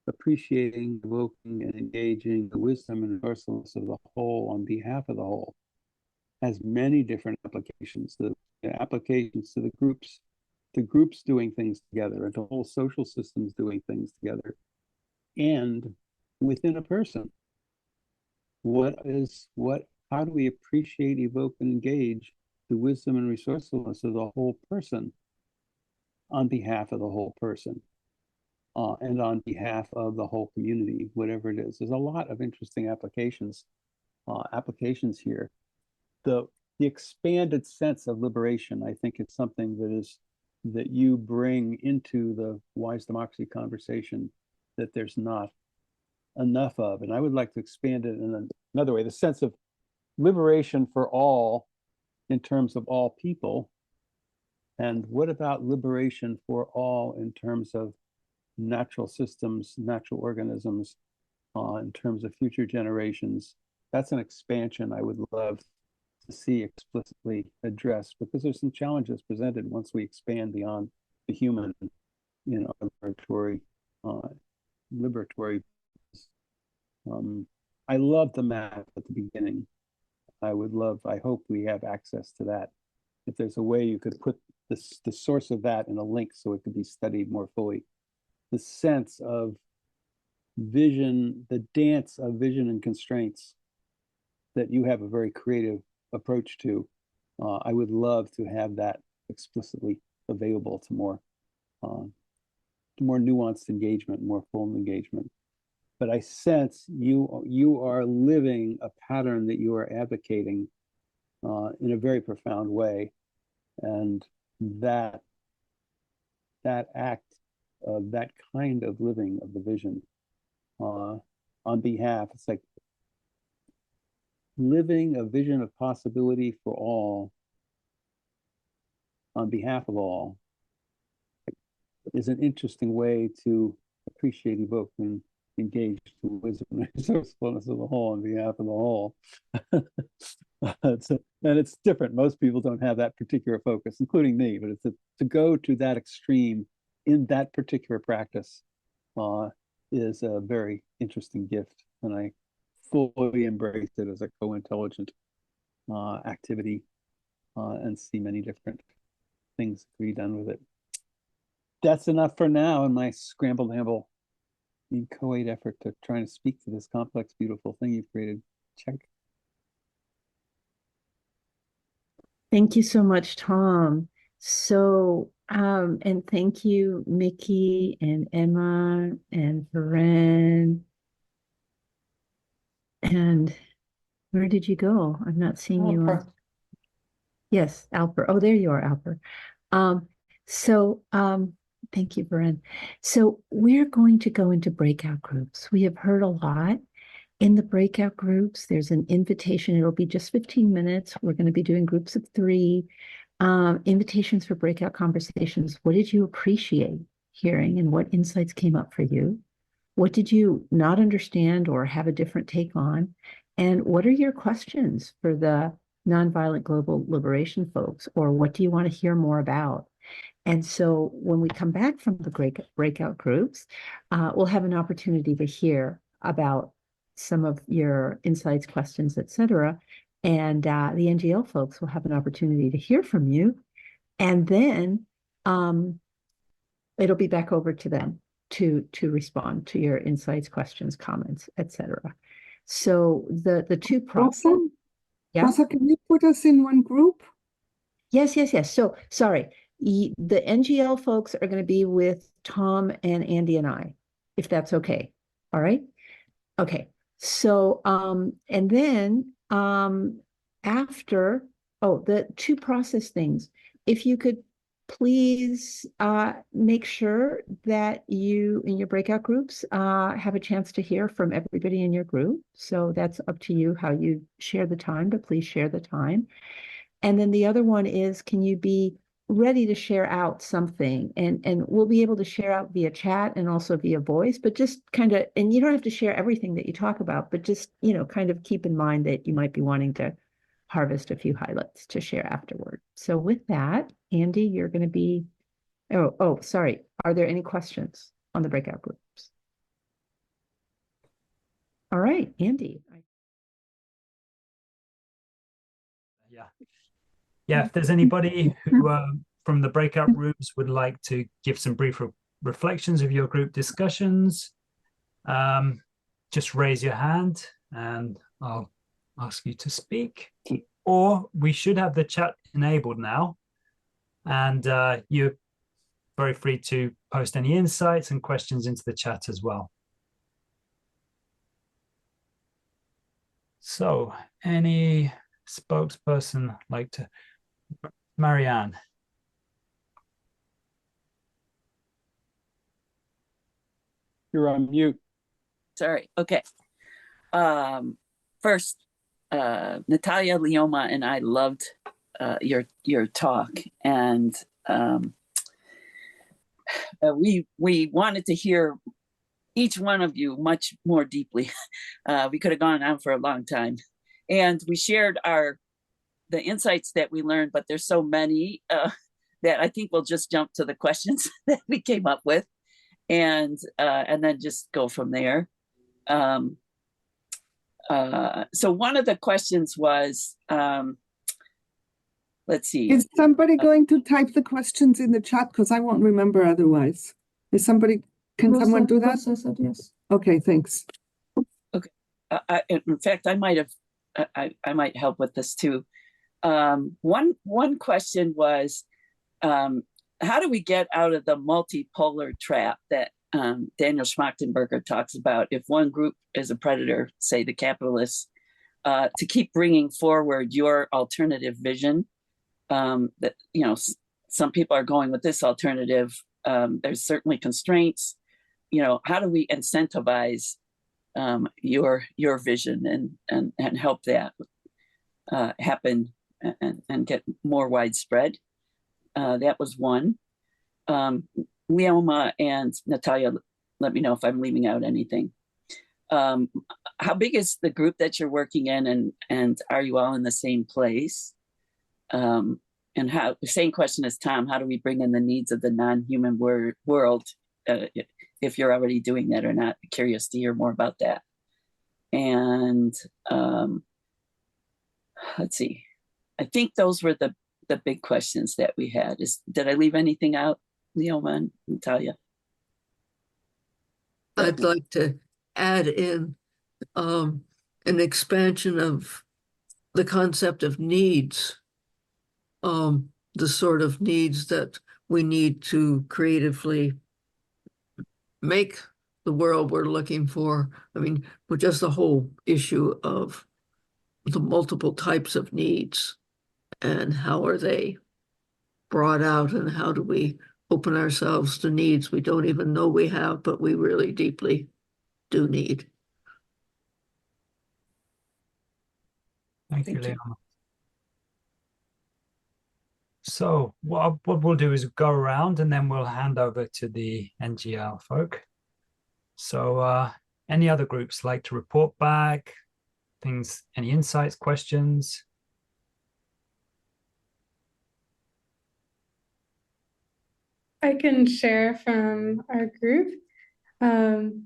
S7: appreciating, evoking, and engaging the wisdom and universalness of the whole on behalf of the whole, has many different applications. The applications to the groups doing things together, and to whole social systems doing things together, and within a person. How do we appreciate, evoke, and engage the wisdom and resourcefulness of the whole person on behalf of the whole person, and on behalf of the whole community, whatever it is? There's a lot of interesting applications here. The expanded sense of liberation, I think, is something that you bring into the wise democracy conversation that there's not enough of. And I would like to expand it in another way, the sense of liberation for all in terms of all people. And what about liberation for all in terms of natural systems, natural organisms, in terms of future generations? That's an expansion I would love to see explicitly addressed, because there's some challenges presented once we expand beyond the human, liberatory. I love the map at the beginning. I hope we have access to that. If there's a way you could put the source of that in a link so it could be studied more fully. The sense of vision, the dance of vision and constraints that you have a very creative approach to. I would love to have that explicitly available to more nuanced engagement, more full engagement. But I sense you are living a pattern that you are advocating in a very profound way, and that act of that kind of living of the vision on behalf, it's like living a vision of possibility for all on behalf of all is an interesting way to appreciate, evoke, and engage the wisdom and resourcefulness of the whole on behalf of the whole. And it's different. Most people don't have that particular focus, including me, but it's to go to that extreme in that particular practice is a very interesting gift. And I fully embrace it as a co-intelligent activity and see many different things to be done with it. That's enough for now in my scramble-amble inchoate effort to try and speak to this complex, beautiful thing you've created. Check.
S2: Thank you so much, Tom. So, and thank you, Miki and Emma and Verene. And where did you go? I'm not seeing you.
S3: Alper.
S2: Yes, Alper. Oh, there you are, Alper. Thank you, Verene. So we're going to go into breakout groups. We have heard a lot. In the breakout groups, there's an invitation. It'll be just 15 minutes. We're going to be doing groups of 3. Invitations for breakout conversations. What did you appreciate hearing, and what insights came up for you? What did you not understand or have a different take on? And what are your questions for the Nonviolent Global Liberation folks? Or what do you want to hear more about? And so when we come back from the breakout groups, we'll have an opportunity to hear about some of your insights, questions, etc. And the NGL folks will have an opportunity to hear from you. And then it'll be back over to them to respond to your insights, questions, comments, etc. So the two process.
S4: Rosa,
S2: Yeah.
S4: Rosa, can you put us in one group?
S2: Yes. So sorry, the NGL folks are going to be with Tom and Andy and I, if that's okay. All right. Okay. So and then after the two process things, if you could please make sure that you in your breakout groups have a chance to hear from everybody in your group. So that's up to you how you share the time, but please share the time. And then the other one is, can you be ready to share out something? And we'll be able to share out via chat and also via voice, but just kind of, and you don't have to share everything that you talk about, but just, kind of keep in mind that you might be wanting to harvest a few highlights to share afterward. So with that, Andy, you're going to be, sorry. Are there any questions on the breakout groups? All right, Andy.
S1: Yeah, if there's anybody who from the breakout rooms would like to give some brief reflections of your group discussions, just raise your hand and I'll ask you to speak. Or we should have the chat enabled now, and you're very free to post any insights and questions into the chat as well. So any spokesperson like to? Marianne.
S7: You're on mute.
S8: Sorry. Okay. First, Natalia, Leoma, and I loved your talk, and we wanted to hear each one of you much more deeply. We could have gone on for a long time, and we shared the insights that we learned, but there's so many that I think we'll just jump to the questions that we came up with, and then just go from there. So one of the questions was, let's see.
S4: Is somebody going to type the questions in the chat? Because I won't remember otherwise. Can someone do that?
S5: Rosa said yes.
S4: Okay, thanks.
S8: Okay. In fact, I might help with this too. One question was, how do we get out of the multipolar trap that Daniel Schmachtenberger talks about? If one group is a predator, say the capitalists, to keep bringing forward your alternative vision, that some people are going with this alternative. There's certainly constraints. How do we incentivize your vision and help that happen and get more widespread? That was one. Leoma and Natalia, let me know if I'm leaving out anything. How big is the group that you're working in, and are you all in the same place? And the same question as Tom, how do we bring in the needs of the non-human world, if you're already doing that or not? Curious to hear more about that. And let's see. I think those were the big questions that we had. Did I leave anything out, Leoma and Natalia?
S9: I'd like to add in an expansion of the concept of needs, the sort of needs that we need to creatively make the world we're looking for. I mean, with just the whole issue of the multiple types of needs and how are they brought out, and how do we open ourselves to needs we don't even know we have, but we really deeply do need.
S1: Thank you, Leoma. So what we'll do is go around and then we'll hand over to the NGL folk. So any other groups like to report back, any insights, questions?
S10: I can share from our group. We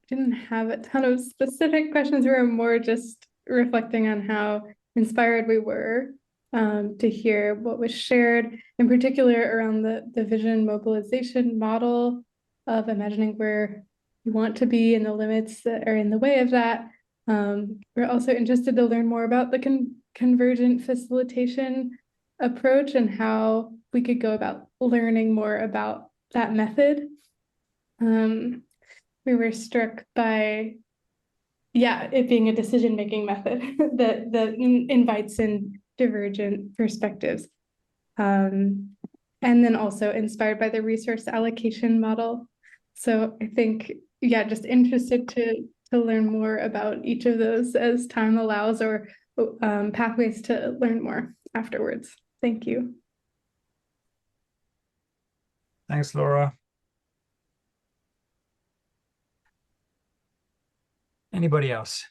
S10: didn't have a ton of specific questions. We were more just reflecting on how inspired we were to hear what was shared, in particular around the vision mobilization model of imagining where we want to be and the limits that are in the way of that. We're also interested to learn more about the convergent facilitation approach and how we could go about learning more about that method. We were struck by, it being a decision-making method that invites in divergent perspectives. And then also inspired by the resource allocation model. So I think, just interested to learn more about each of those as time allows, or pathways to learn more afterwards. Thank you.
S1: Thanks, Laura. Anybody else?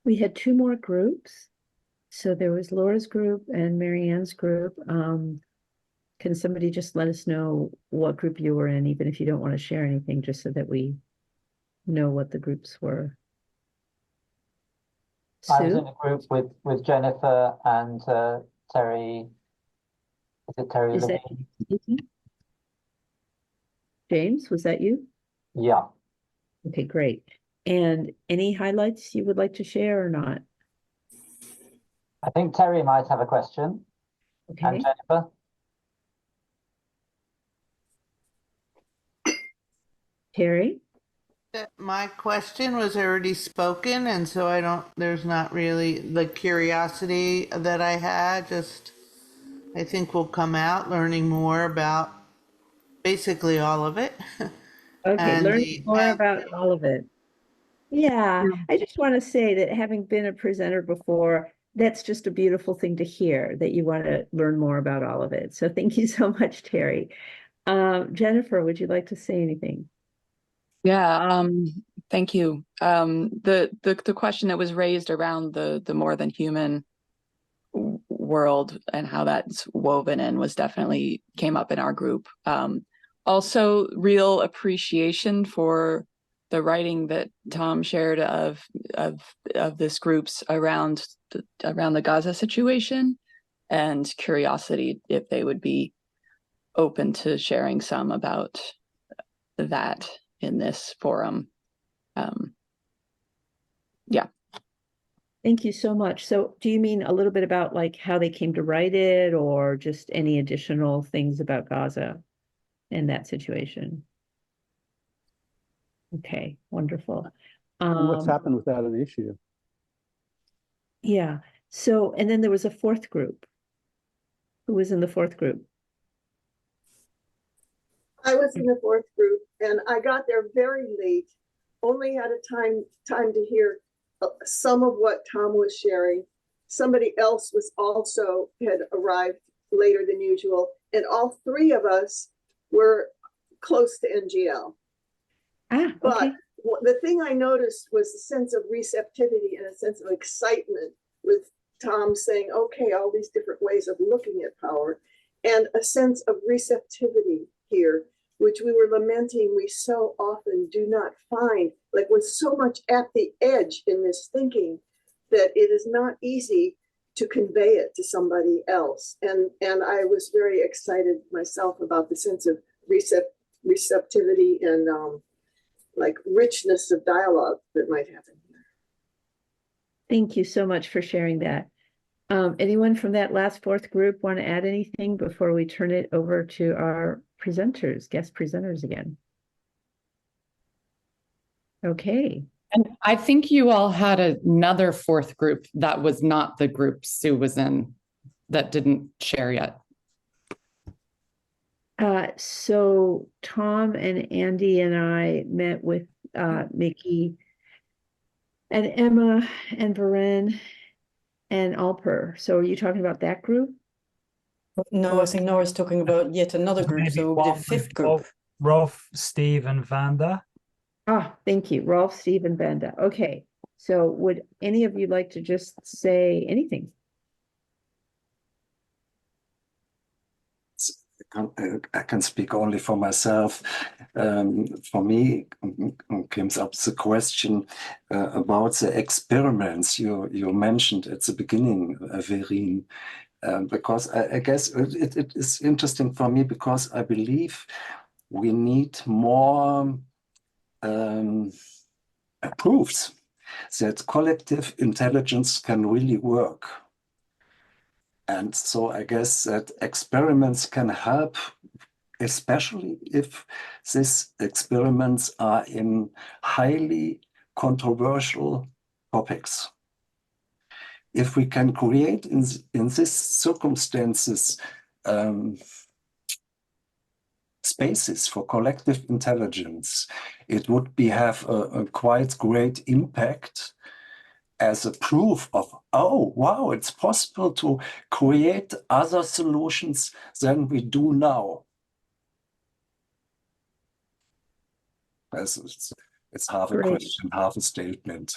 S2: We had two more groups. So there was Laura's group and Marianne's group. Can somebody just let us know what group you were in, even if you don't want to share anything, just so that we know what the groups were?
S11: I was in a group with Jennifer and Terry. Is it Terry Levine?
S2: James, was that you?
S11: Yeah.
S2: Okay, great. And any highlights you would like to share or not?
S11: I think Terry might have a question.
S2: Okay.
S11: And Jennifer.
S2: Terry?
S12: My question was already spoken, and so there's not really the curiosity that I had. I think we'll come out learning more about basically all of it.
S2: Okay, learning more about all of it. Yeah, I just want to say that having been a presenter before, that's just a beautiful thing to hear, that you want to learn more about all of it. So thank you so much, Terry. Jennifer, would you like to say anything?
S13: Yeah, thank you. The question that was raised around the more than human world and how that's woven in was definitely came up in our group. Also, real appreciation for the writing that Tom shared of this group's around the Gaza situation, and curiosity if they would be open to sharing some about that in this forum. Yeah.
S2: Thank you so much. So do you mean a little bit about like how they came to write it, or just any additional things about Gaza in that situation? Okay, wonderful.
S7: And what's happened with that an issue?
S2: Yeah. So, and then there was a fourth group. Who was in the fourth group?
S4: I was in the fourth group, and I got there very late, only had a time to hear some of what Tom was sharing. Somebody else had arrived later than usual, and all three of us were close to NGL.
S2: Okay.
S4: But the thing I noticed was a sense of receptivity and a sense of excitement with Tom saying, okay, all these different ways of looking at power, and a sense of receptivity here, which we were lamenting we so often do not find, like we're so much at the edge in this thinking that it is not easy to convey it to somebody else. And I was very excited myself about the sense of receptivity and like richness of dialogue that might happen here.
S2: Thank you so much for sharing that. Anyone from that last fourth group want to add anything before we turn it over to our presenters, guest presenters again? Okay.
S14: And I think you all had another fourth group that was not the group Sue was in that didn't share yet.
S2: So Tom and Andy and I met with Miki and Emma and Verene and Alper. So are you talking about that group?
S3: No, I think Nora's talking about yet another group, so the fifth group.
S1: Rolf, Steve, and Vanda.
S2: Thank you, Rolf, Steve, and Benda. Okay, so would any of you like to just say anything?
S15: I can speak only for myself. For me, comes up the question about the experiments you mentioned at the beginning, Verene. Because I guess it is interesting for me because I believe we need more proofs that collective intelligence can really work. And so I guess that experiments can help, especially if these experiments are in highly controversial topics. If we can create in these circumstances spaces for collective intelligence, it would have a quite great impact as a proof of, oh, wow, it's possible to create other solutions than we do now. It's half a question, half a statement.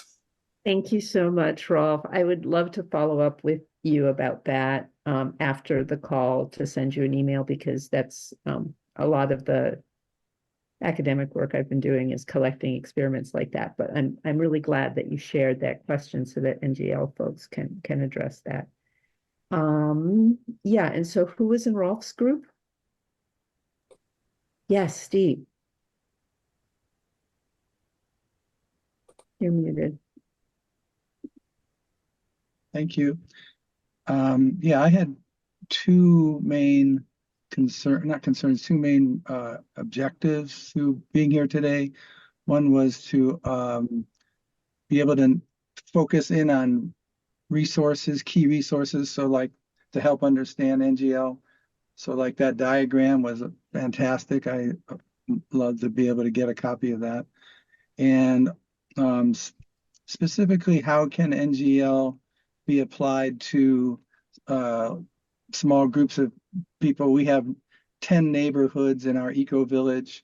S2: Thank you so much, Rolf. I would love to follow up with you about that after the call, to send you an email, because that's a lot of the academic work I've been doing is collecting experiments like that. But I'm really glad that you shared that question so that NGL folks can address that. Yeah, and so who was in Rolf's group? Yes, Steve. You're muted.
S16: Thank you. Yeah, I had two main two main objectives to being here today. One was to be able to focus in on resources, key resources, so like to help understand NGL. So like that diagram was fantastic. I love to be able to get a copy of that. And specifically, how can NGL be applied to small groups of people? We have 10 neighborhoods in our eco village,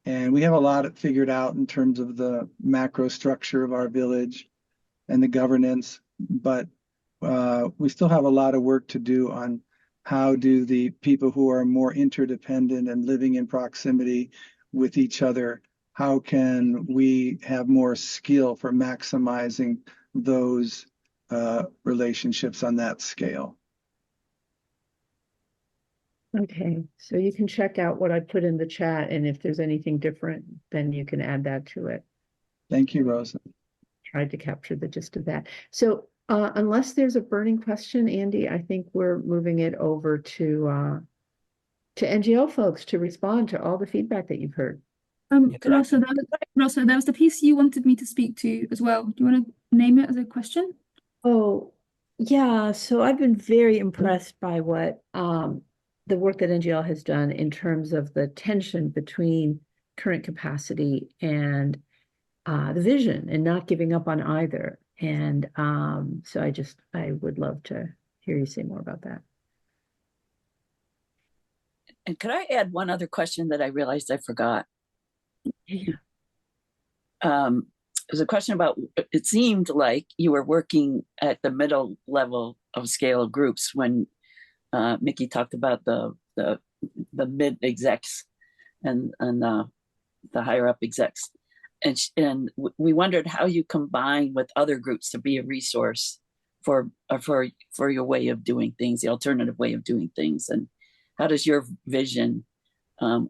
S16: and we have a lot figured out in terms of the macro structure of our village and the governance, but we still have a lot of work to do on how do the people who are more interdependent and living in proximity with each other, how can we have more skill for maximizing those relationships on that scale?
S2: Okay, so you can check out what I put in the chat, and if there's anything different, then you can add that to it.
S16: Thank you, Rosa.
S2: Tried to capture the gist of that. So unless there's a burning question, Andy, I think we're moving it over to NGL folks to respond to all the feedback that you've heard.
S5: Rosa, there was the piece you wanted me to speak to as well. Do you want to name it as a question?
S2: Oh, yeah. So I've been very impressed by what the work that NGL has done in terms of the tension between current capacity and the vision, and not giving up on either. And so I would love to hear you say more about that.
S8: And could I add one other question that I realized I forgot?
S2: Yeah.
S8: It was a question about, it seemed like you were working at the middle level of scale of groups when Miki talked about the mid execs and the higher up execs. And we wondered how you combine with other groups to be a resource for your way of doing things, the alternative way of doing things. And how does your vision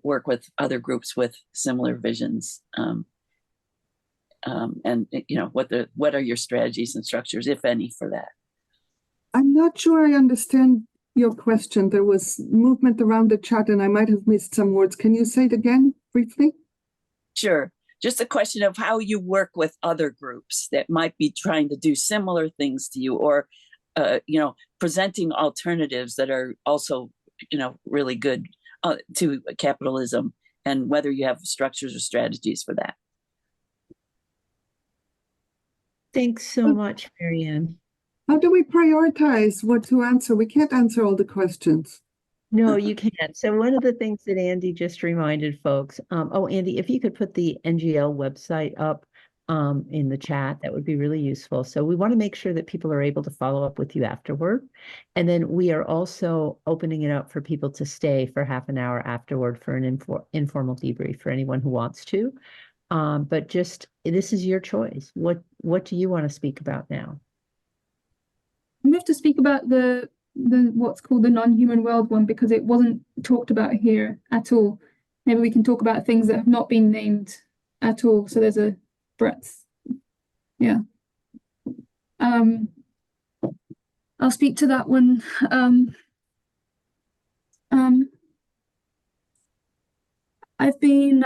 S8: work with other groups with similar visions? And what are your strategies and structures, if any, for that?
S4: I'm not sure I understand your question. There was movement around the chat and I might have missed some words. Can you say it again briefly?
S8: Sure. Just a question of how you work with other groups that might be trying to do similar things to you, or presenting alternatives that are also really good to capitalism, and whether you have structures or strategies for that.
S2: Thanks so much, Marianne.
S4: How do we prioritize what to answer? We can't answer all the questions.
S2: No, you can't. So one of the things that Andy just reminded folks, oh, Andy, if you could put the NGL website up in the chat, that would be really useful. So we want to make sure that people are able to follow up with you afterward. And then we are also opening it up for people to stay for half an hour afterward for an informal debrief for anyone who wants to. But just, this is your choice. What do you want to speak about now?
S5: We have to speak about the what's called the non-human world one, because it wasn't talked about here at all. Maybe we can talk about things that have not been named at all, so there's a breadth. Yeah. I'll speak to that one. I've been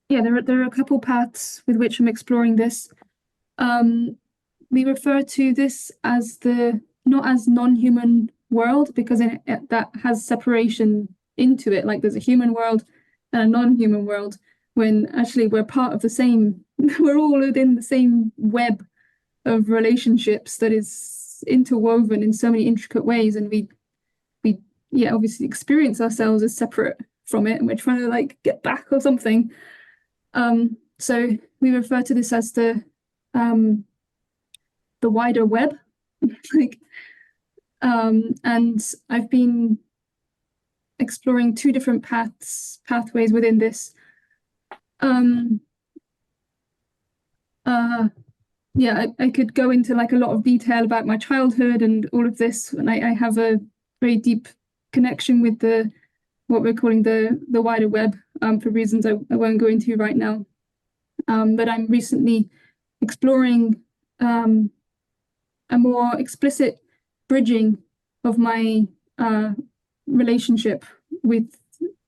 S5: there are a couple paths with which I'm exploring this. We refer to this as not as non-human world, because that has separation into it, like there's a human world and a non-human world, when actually we're part of the same, we're all within the same web of relationships that is interwoven in so many intricate ways, and we obviously experience ourselves as separate from it, and we're trying to like get back or something. So we refer to this as the wider web. Like, and I've been exploring two different pathways within this. I could go into like a lot of detail about my childhood and all of this, and I have a very deep connection with what we're calling the wider web, for reasons I won't go into right now. But I'm recently exploring a more explicit bridging of my relationship with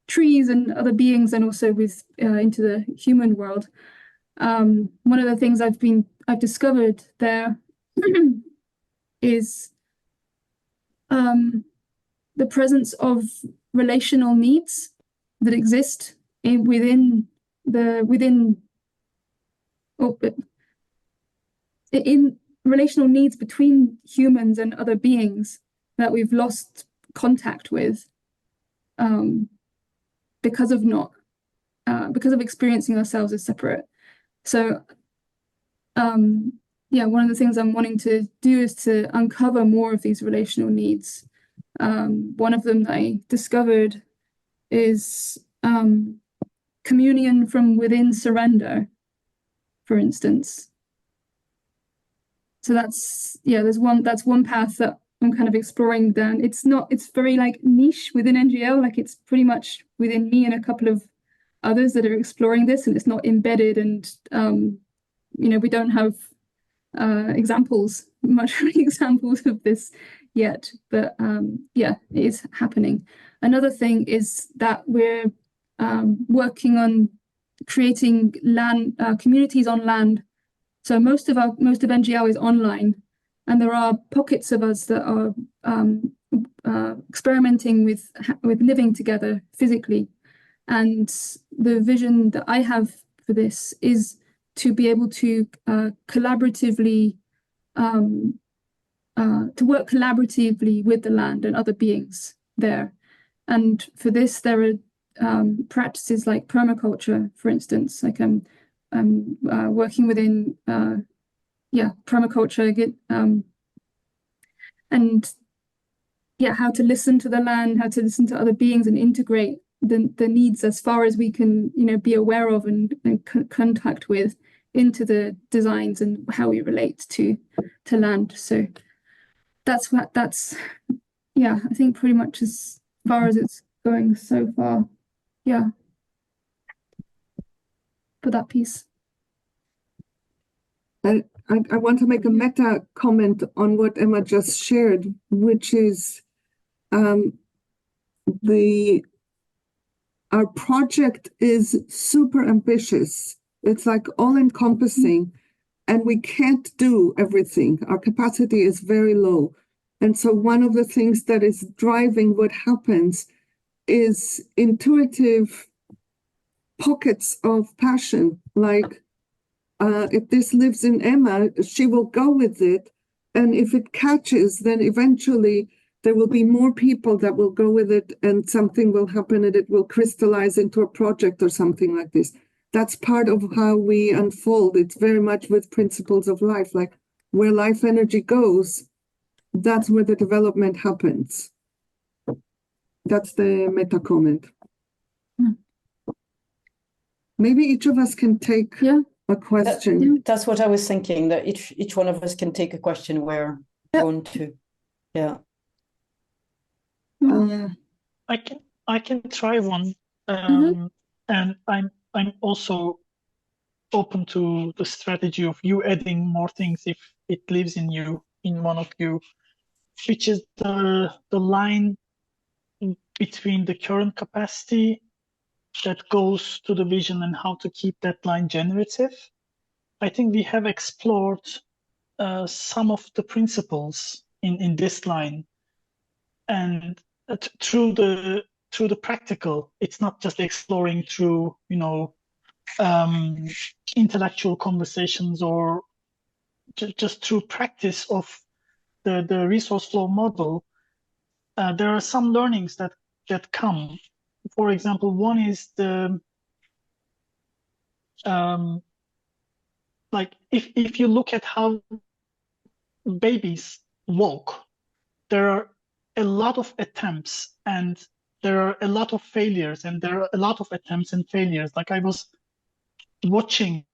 S5: trees and other beings, and also with into the human world. One of the things I've discovered there is the presence of relational needs that exist in relational needs between humans and other beings that we've lost contact with because of experiencing ourselves as separate. So one of the things I'm wanting to do is to uncover more of these relational needs. One of them that I discovered is communion from within surrender, for instance. So that's one path that I'm kind of exploring. Then it's very like niche within NGL, like it's pretty much within me and a couple of others that are exploring this, and it's not embedded, and we don't have much examples of this yet, but it is happening. Another thing is that we're working on creating land communities on land. So most of NGL is online, and there are pockets of us that are experimenting with living together physically. And the vision that I have for this is to be able to collaboratively to work collaboratively with the land and other beings there. And for this, there are practices like permaculture, for instance. Like I'm working within permaculture, how to listen to the land, how to listen to other beings, and integrate the needs as far as we can, be aware of and contact with into the designs and how we relate to land. So that's I think pretty much as far as it's going so far. Yeah. For that piece.
S4: I want to make a meta comment on what Emma just shared, which is our project is super ambitious. It's like all encompassing, and we can't do everything. Our capacity is very low. And so one of the things that is driving what happens is intuitive pockets of passion. Like if this lives in Emma, she will go with it. And if it catches, then eventually there will be more people that will go with it, and something will happen, and it will crystallize into a project or something like this. That's part of how we unfold. It's very much with principles of life, like where life energy goes, that's where the development happens. That's the meta comment. Maybe each of us can take a question.
S3: That's what I was thinking, that each one of us can take a question we're drawn to. Yeah.
S6: I can try one. And I'm also open to the strategy of you adding more things if it lives in you, in one of you, which is the line between the current capacity that goes to the vision and how to keep that line generative. I think we have explored some of the principles in this line, and through the practical. It's not just exploring through intellectual conversations or just through practice of the resource flow model. There are some learnings that come. For example, one is the like if you look at how babies walk, there are a lot of attempts and there are a lot of failures, and there are a lot of attempts and failures. Like I was watching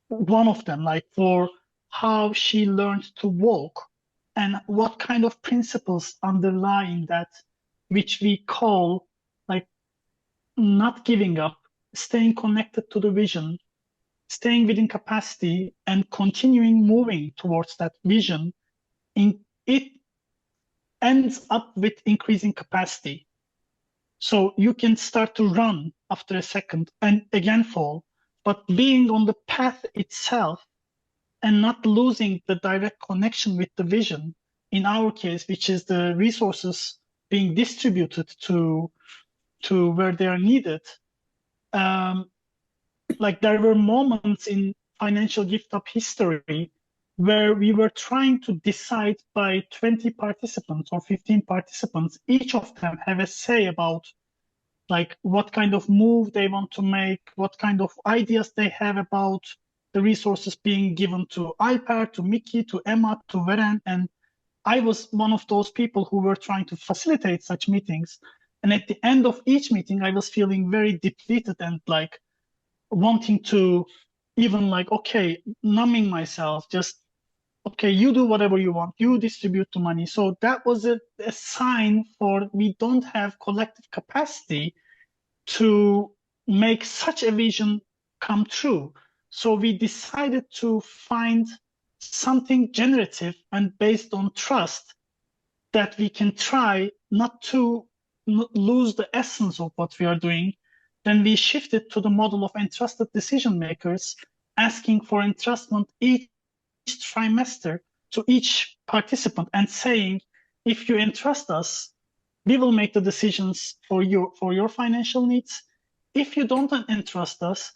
S6: one of them, like for how she learned to walk and what kind of principles underlying that, which we call like not giving up, staying connected to the vision, staying within capacity, and continuing moving towards that vision. It ends up with increasing capacity. So you can start to run after a second and again fall, but being on the path itself and not losing the direct connection with the vision, in our case, which is the resources being distributed to where they are needed. Like there were moments in financial gift up history where we were trying to decide by 20 participants or 15 participants, each of them have a say about like what kind of move they want to make, what kind of ideas they have about the resources being given to Alper, to Miki, to Emma, to Verene. And I was one of those people who were trying to facilitate such meetings. And at the end of each meeting, I was feeling very depleted and like wanting to even like, okay, numbing myself, just, okay, you do whatever you want, you distribute the money. So that was a sign for we don't have collective capacity to make such a vision come true. So we decided to find something generative and based on trust that we can try not to lose the essence of what we are doing. Then we shifted to the model of entrusted decision makers, asking for entrustment each trimester to each participant and saying, if you entrust us, we will make the decisions for your financial needs. If you don't entrust us,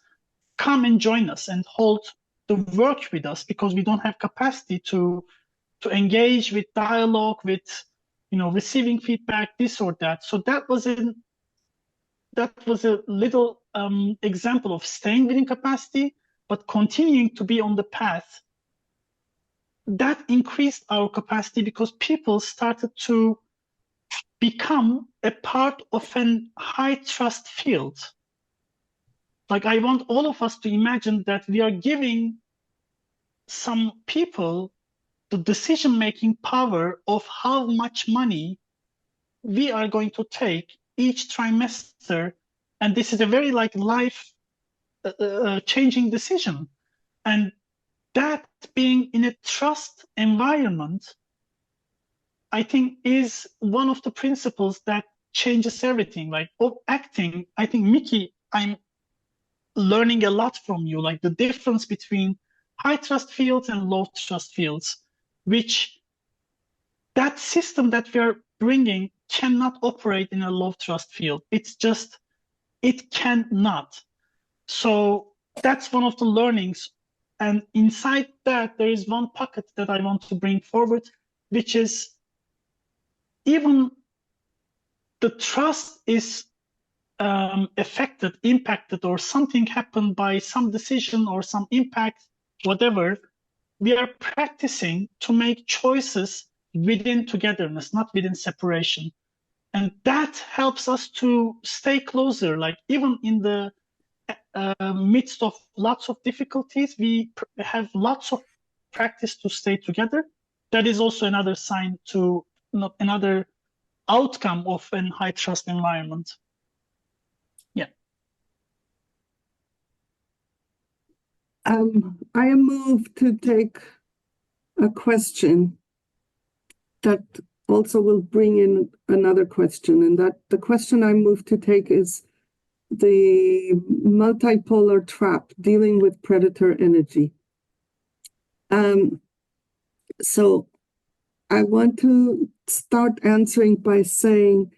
S6: come and join us and hold the work with us, because we don't have capacity to engage with dialogue, with receiving feedback, this or that. So that was a little example of staying within capacity, but continuing to be on the path. That increased our capacity because people started to become a part of an high trust field. Like I want all of us to imagine that we are giving some people the decision-making power of how much money we are going to take each trimester. And this is a very like life changing decision. And that being in a trust environment, I think is one of the principles that changes everything. Like acting, I think, Miki, I'm learning a lot from you, like the difference between high trust fields and low trust fields, which that system that we are bringing cannot operate in a low trust field. It's just, it cannot. So that's one of the learnings. And inside that, there is one pocket that I want to bring forward, which is even the trust is affected, impacted, or something happened by some decision or some impact, whatever, we are practicing to make choices within togetherness, not within separation. And that helps us to stay closer, like even in the midst of lots of difficulties, we have lots of practice to stay together. That is also another sign to, not another outcome of a high trust environment. Yeah.
S4: I am moved to take a question that also will bring in another question, and that the question I'm moved to take is the multipolar trap, dealing with predator energy. So I want to start answering by saying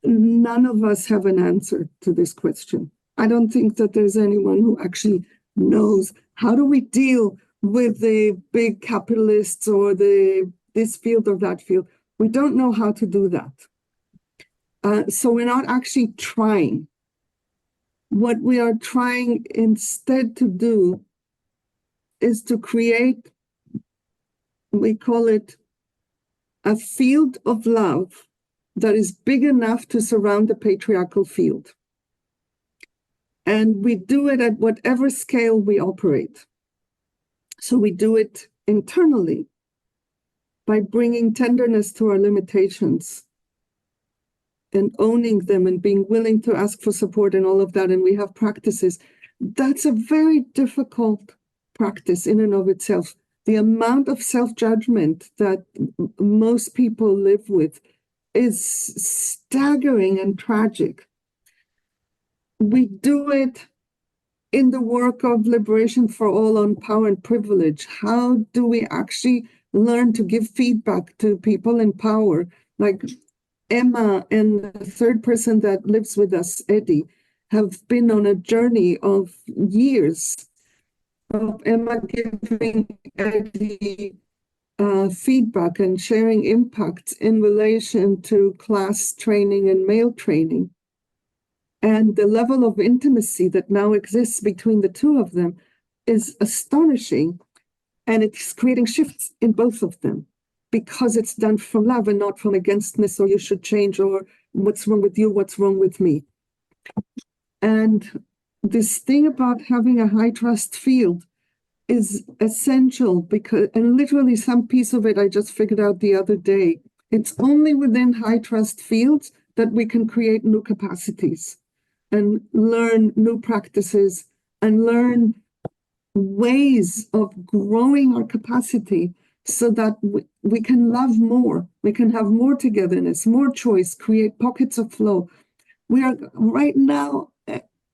S4: none of us have an answer to this question. I don't think that there's anyone who actually knows how do we deal with the big capitalists or this field or that field. We don't know how to do that. So we're not actually trying. What we are trying instead to do is to create, we call it a field of love that is big enough to surround the patriarchal field. And we do it at whatever scale we operate. So we do it internally by bringing tenderness to our limitations and owning them and being willing to ask for support and all of that. And we have practices. That's a very difficult practice in and of itself. The amount of self-judgment that most people live with is staggering and tragic. We do it in the work of liberation for all on power and privilege. How do we actually learn to give feedback to people in power? Like Emma and the third person that lives with us, Eddie, have been on a journey of years of Emma giving Eddie feedback and sharing impacts in relation to class training and male training. And the level of intimacy that now exists between the two of them is astonishing. And it's creating shifts in both of them because it's done from love and not from againstness, or you should change, or what's wrong with you, what's wrong with me. And this thing about having a high trust field is essential because, and literally some piece of it I just figured out the other day, it's only within high trust fields that we can create new capacities and learn new practices and learn ways of growing our capacity so that we can love more, we can have more togetherness, more choice, create pockets of flow. We are right now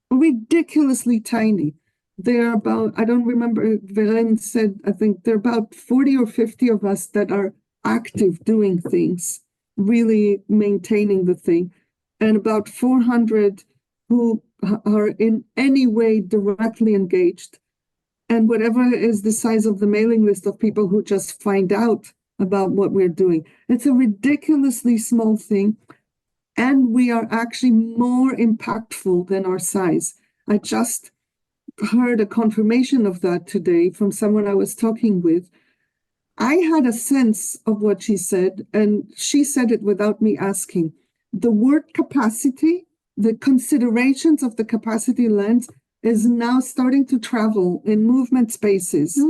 S4: ridiculously tiny. There are about, I don't remember, Verene said, I think there are about 40 or 50 of us that are active doing things, really maintaining the thing, and about 400 who are in any way directly engaged. And whatever is the size of the mailing list of people who just find out about what we're doing. It's a ridiculously small thing. And we are actually more impactful than our size. I just heard a confirmation of that today from someone I was talking with. I had a sense of what she said, and she said it without me asking. The word capacity, the considerations of the capacity lens is now starting to travel in movement spaces.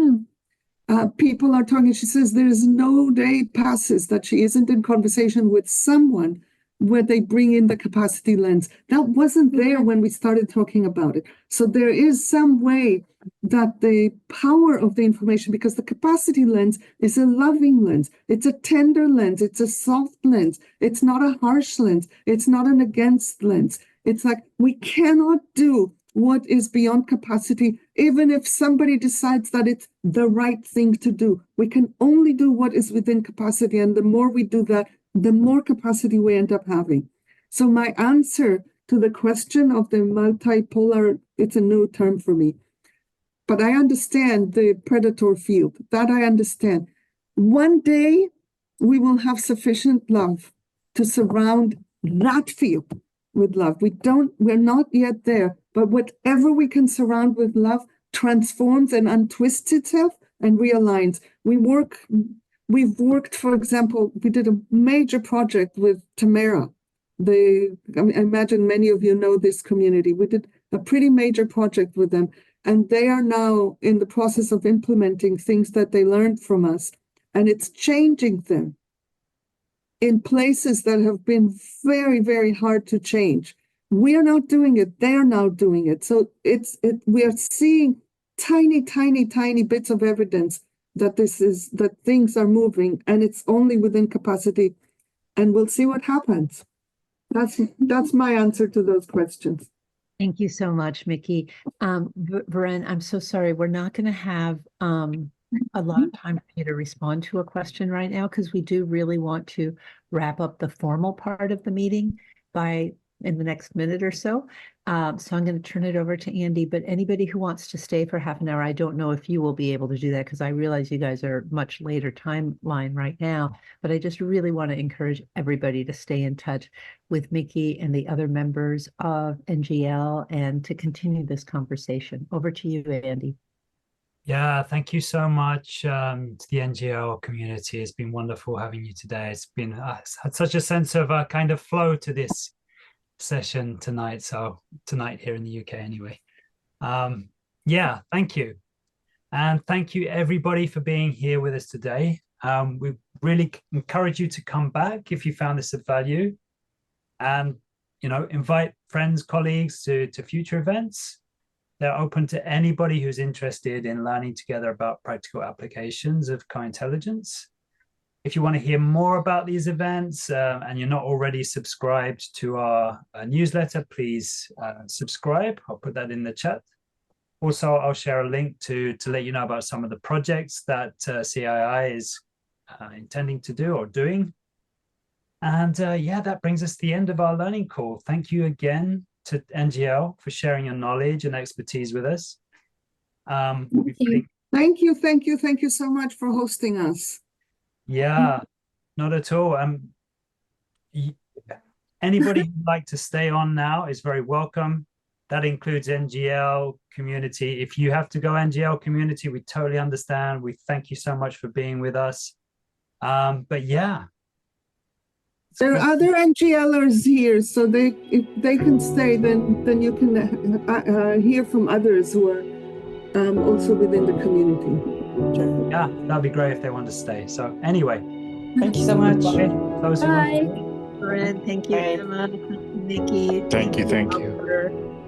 S4: People are talking, she says, there is no day passes that she isn't in conversation with someone where they bring in the capacity lens. That wasn't there when we started talking about it. So there is some way that the power of the information, because the capacity lens is a loving lens, it's a tender lens, it's a soft lens, it's not a harsh lens, it's not an against lens. It's like we cannot do what is beyond capacity, even if somebody decides that it's the right thing to do. We can only do what is within capacity, and the more we do that, the more capacity we end up having. So my answer to the question of the multipolar, it's a new term for me, but I understand the predator field, that I understand. One day, we will have sufficient love to surround that field with love. We're not yet there, but whatever we can surround with love transforms and untwists itself and realigns. We've worked, for example, we did a major project with Tamara. I imagine many of you know this community. We did a pretty major project with them, and they are now in the process of implementing things that they learned from us, and it's changing them in places that have been very, very hard to change. We are not doing it, they're now doing it. So we are seeing tiny, tiny, tiny bits of evidence that that things are moving, and it's only within capacity, and we'll see what happens. That's my answer to those questions.
S2: Thank you so much, Miki. Verene, I'm so sorry. We're not going to have a lot of time for you to respond to a question right now, because we do really want to wrap up the formal part of the meeting in the next minute or so. So I'm going to turn it over to Andy, but anybody who wants to stay for half an hour, I don't know if you will be able to do that, because I realize you guys are much later timeline right now, but I just really want to encourage everybody to stay in touch with Miki and the other members of NGL and to continue this conversation. Over to you, Andy.
S1: Yeah, thank you so much to the NGL community. It's been wonderful having you today. It's been it's had such a sense of a kind of flow to this session tonight. So tonight here in the UK anyway. Yeah, thank you. And thank you everybody for being here with us today. We really encourage you to come back if you found this of value, and invite friends, colleagues to future events. They're open to anybody who's interested in learning together about practical applications of co-intelligence. If you want to hear more about these events and you're not already subscribed to our newsletter, please subscribe. I'll put that in the chat. Also, I'll share a link to let you know about some of the projects that CII is intending to do or doing. And yeah, that brings us to the end of our learning call. Thank you again to NGL for sharing your knowledge and expertise with us.
S4: Thank you so much for hosting us.
S1: Yeah, not at all. Anybody who'd like to stay on now is very welcome. That includes NGL Community. If you have to go NGL Community, we totally understand. We thank you so much for being with us. But yeah.
S4: There are other NGLers here, so if they can stay, then you can hear from others who are also within the community.
S3: Sure.
S1: Yeah, that'd be great if they want to stay. So anyway,
S3: thank you so much.
S1: Bye.
S2: Thank you so much, Miki.
S17: Thank you.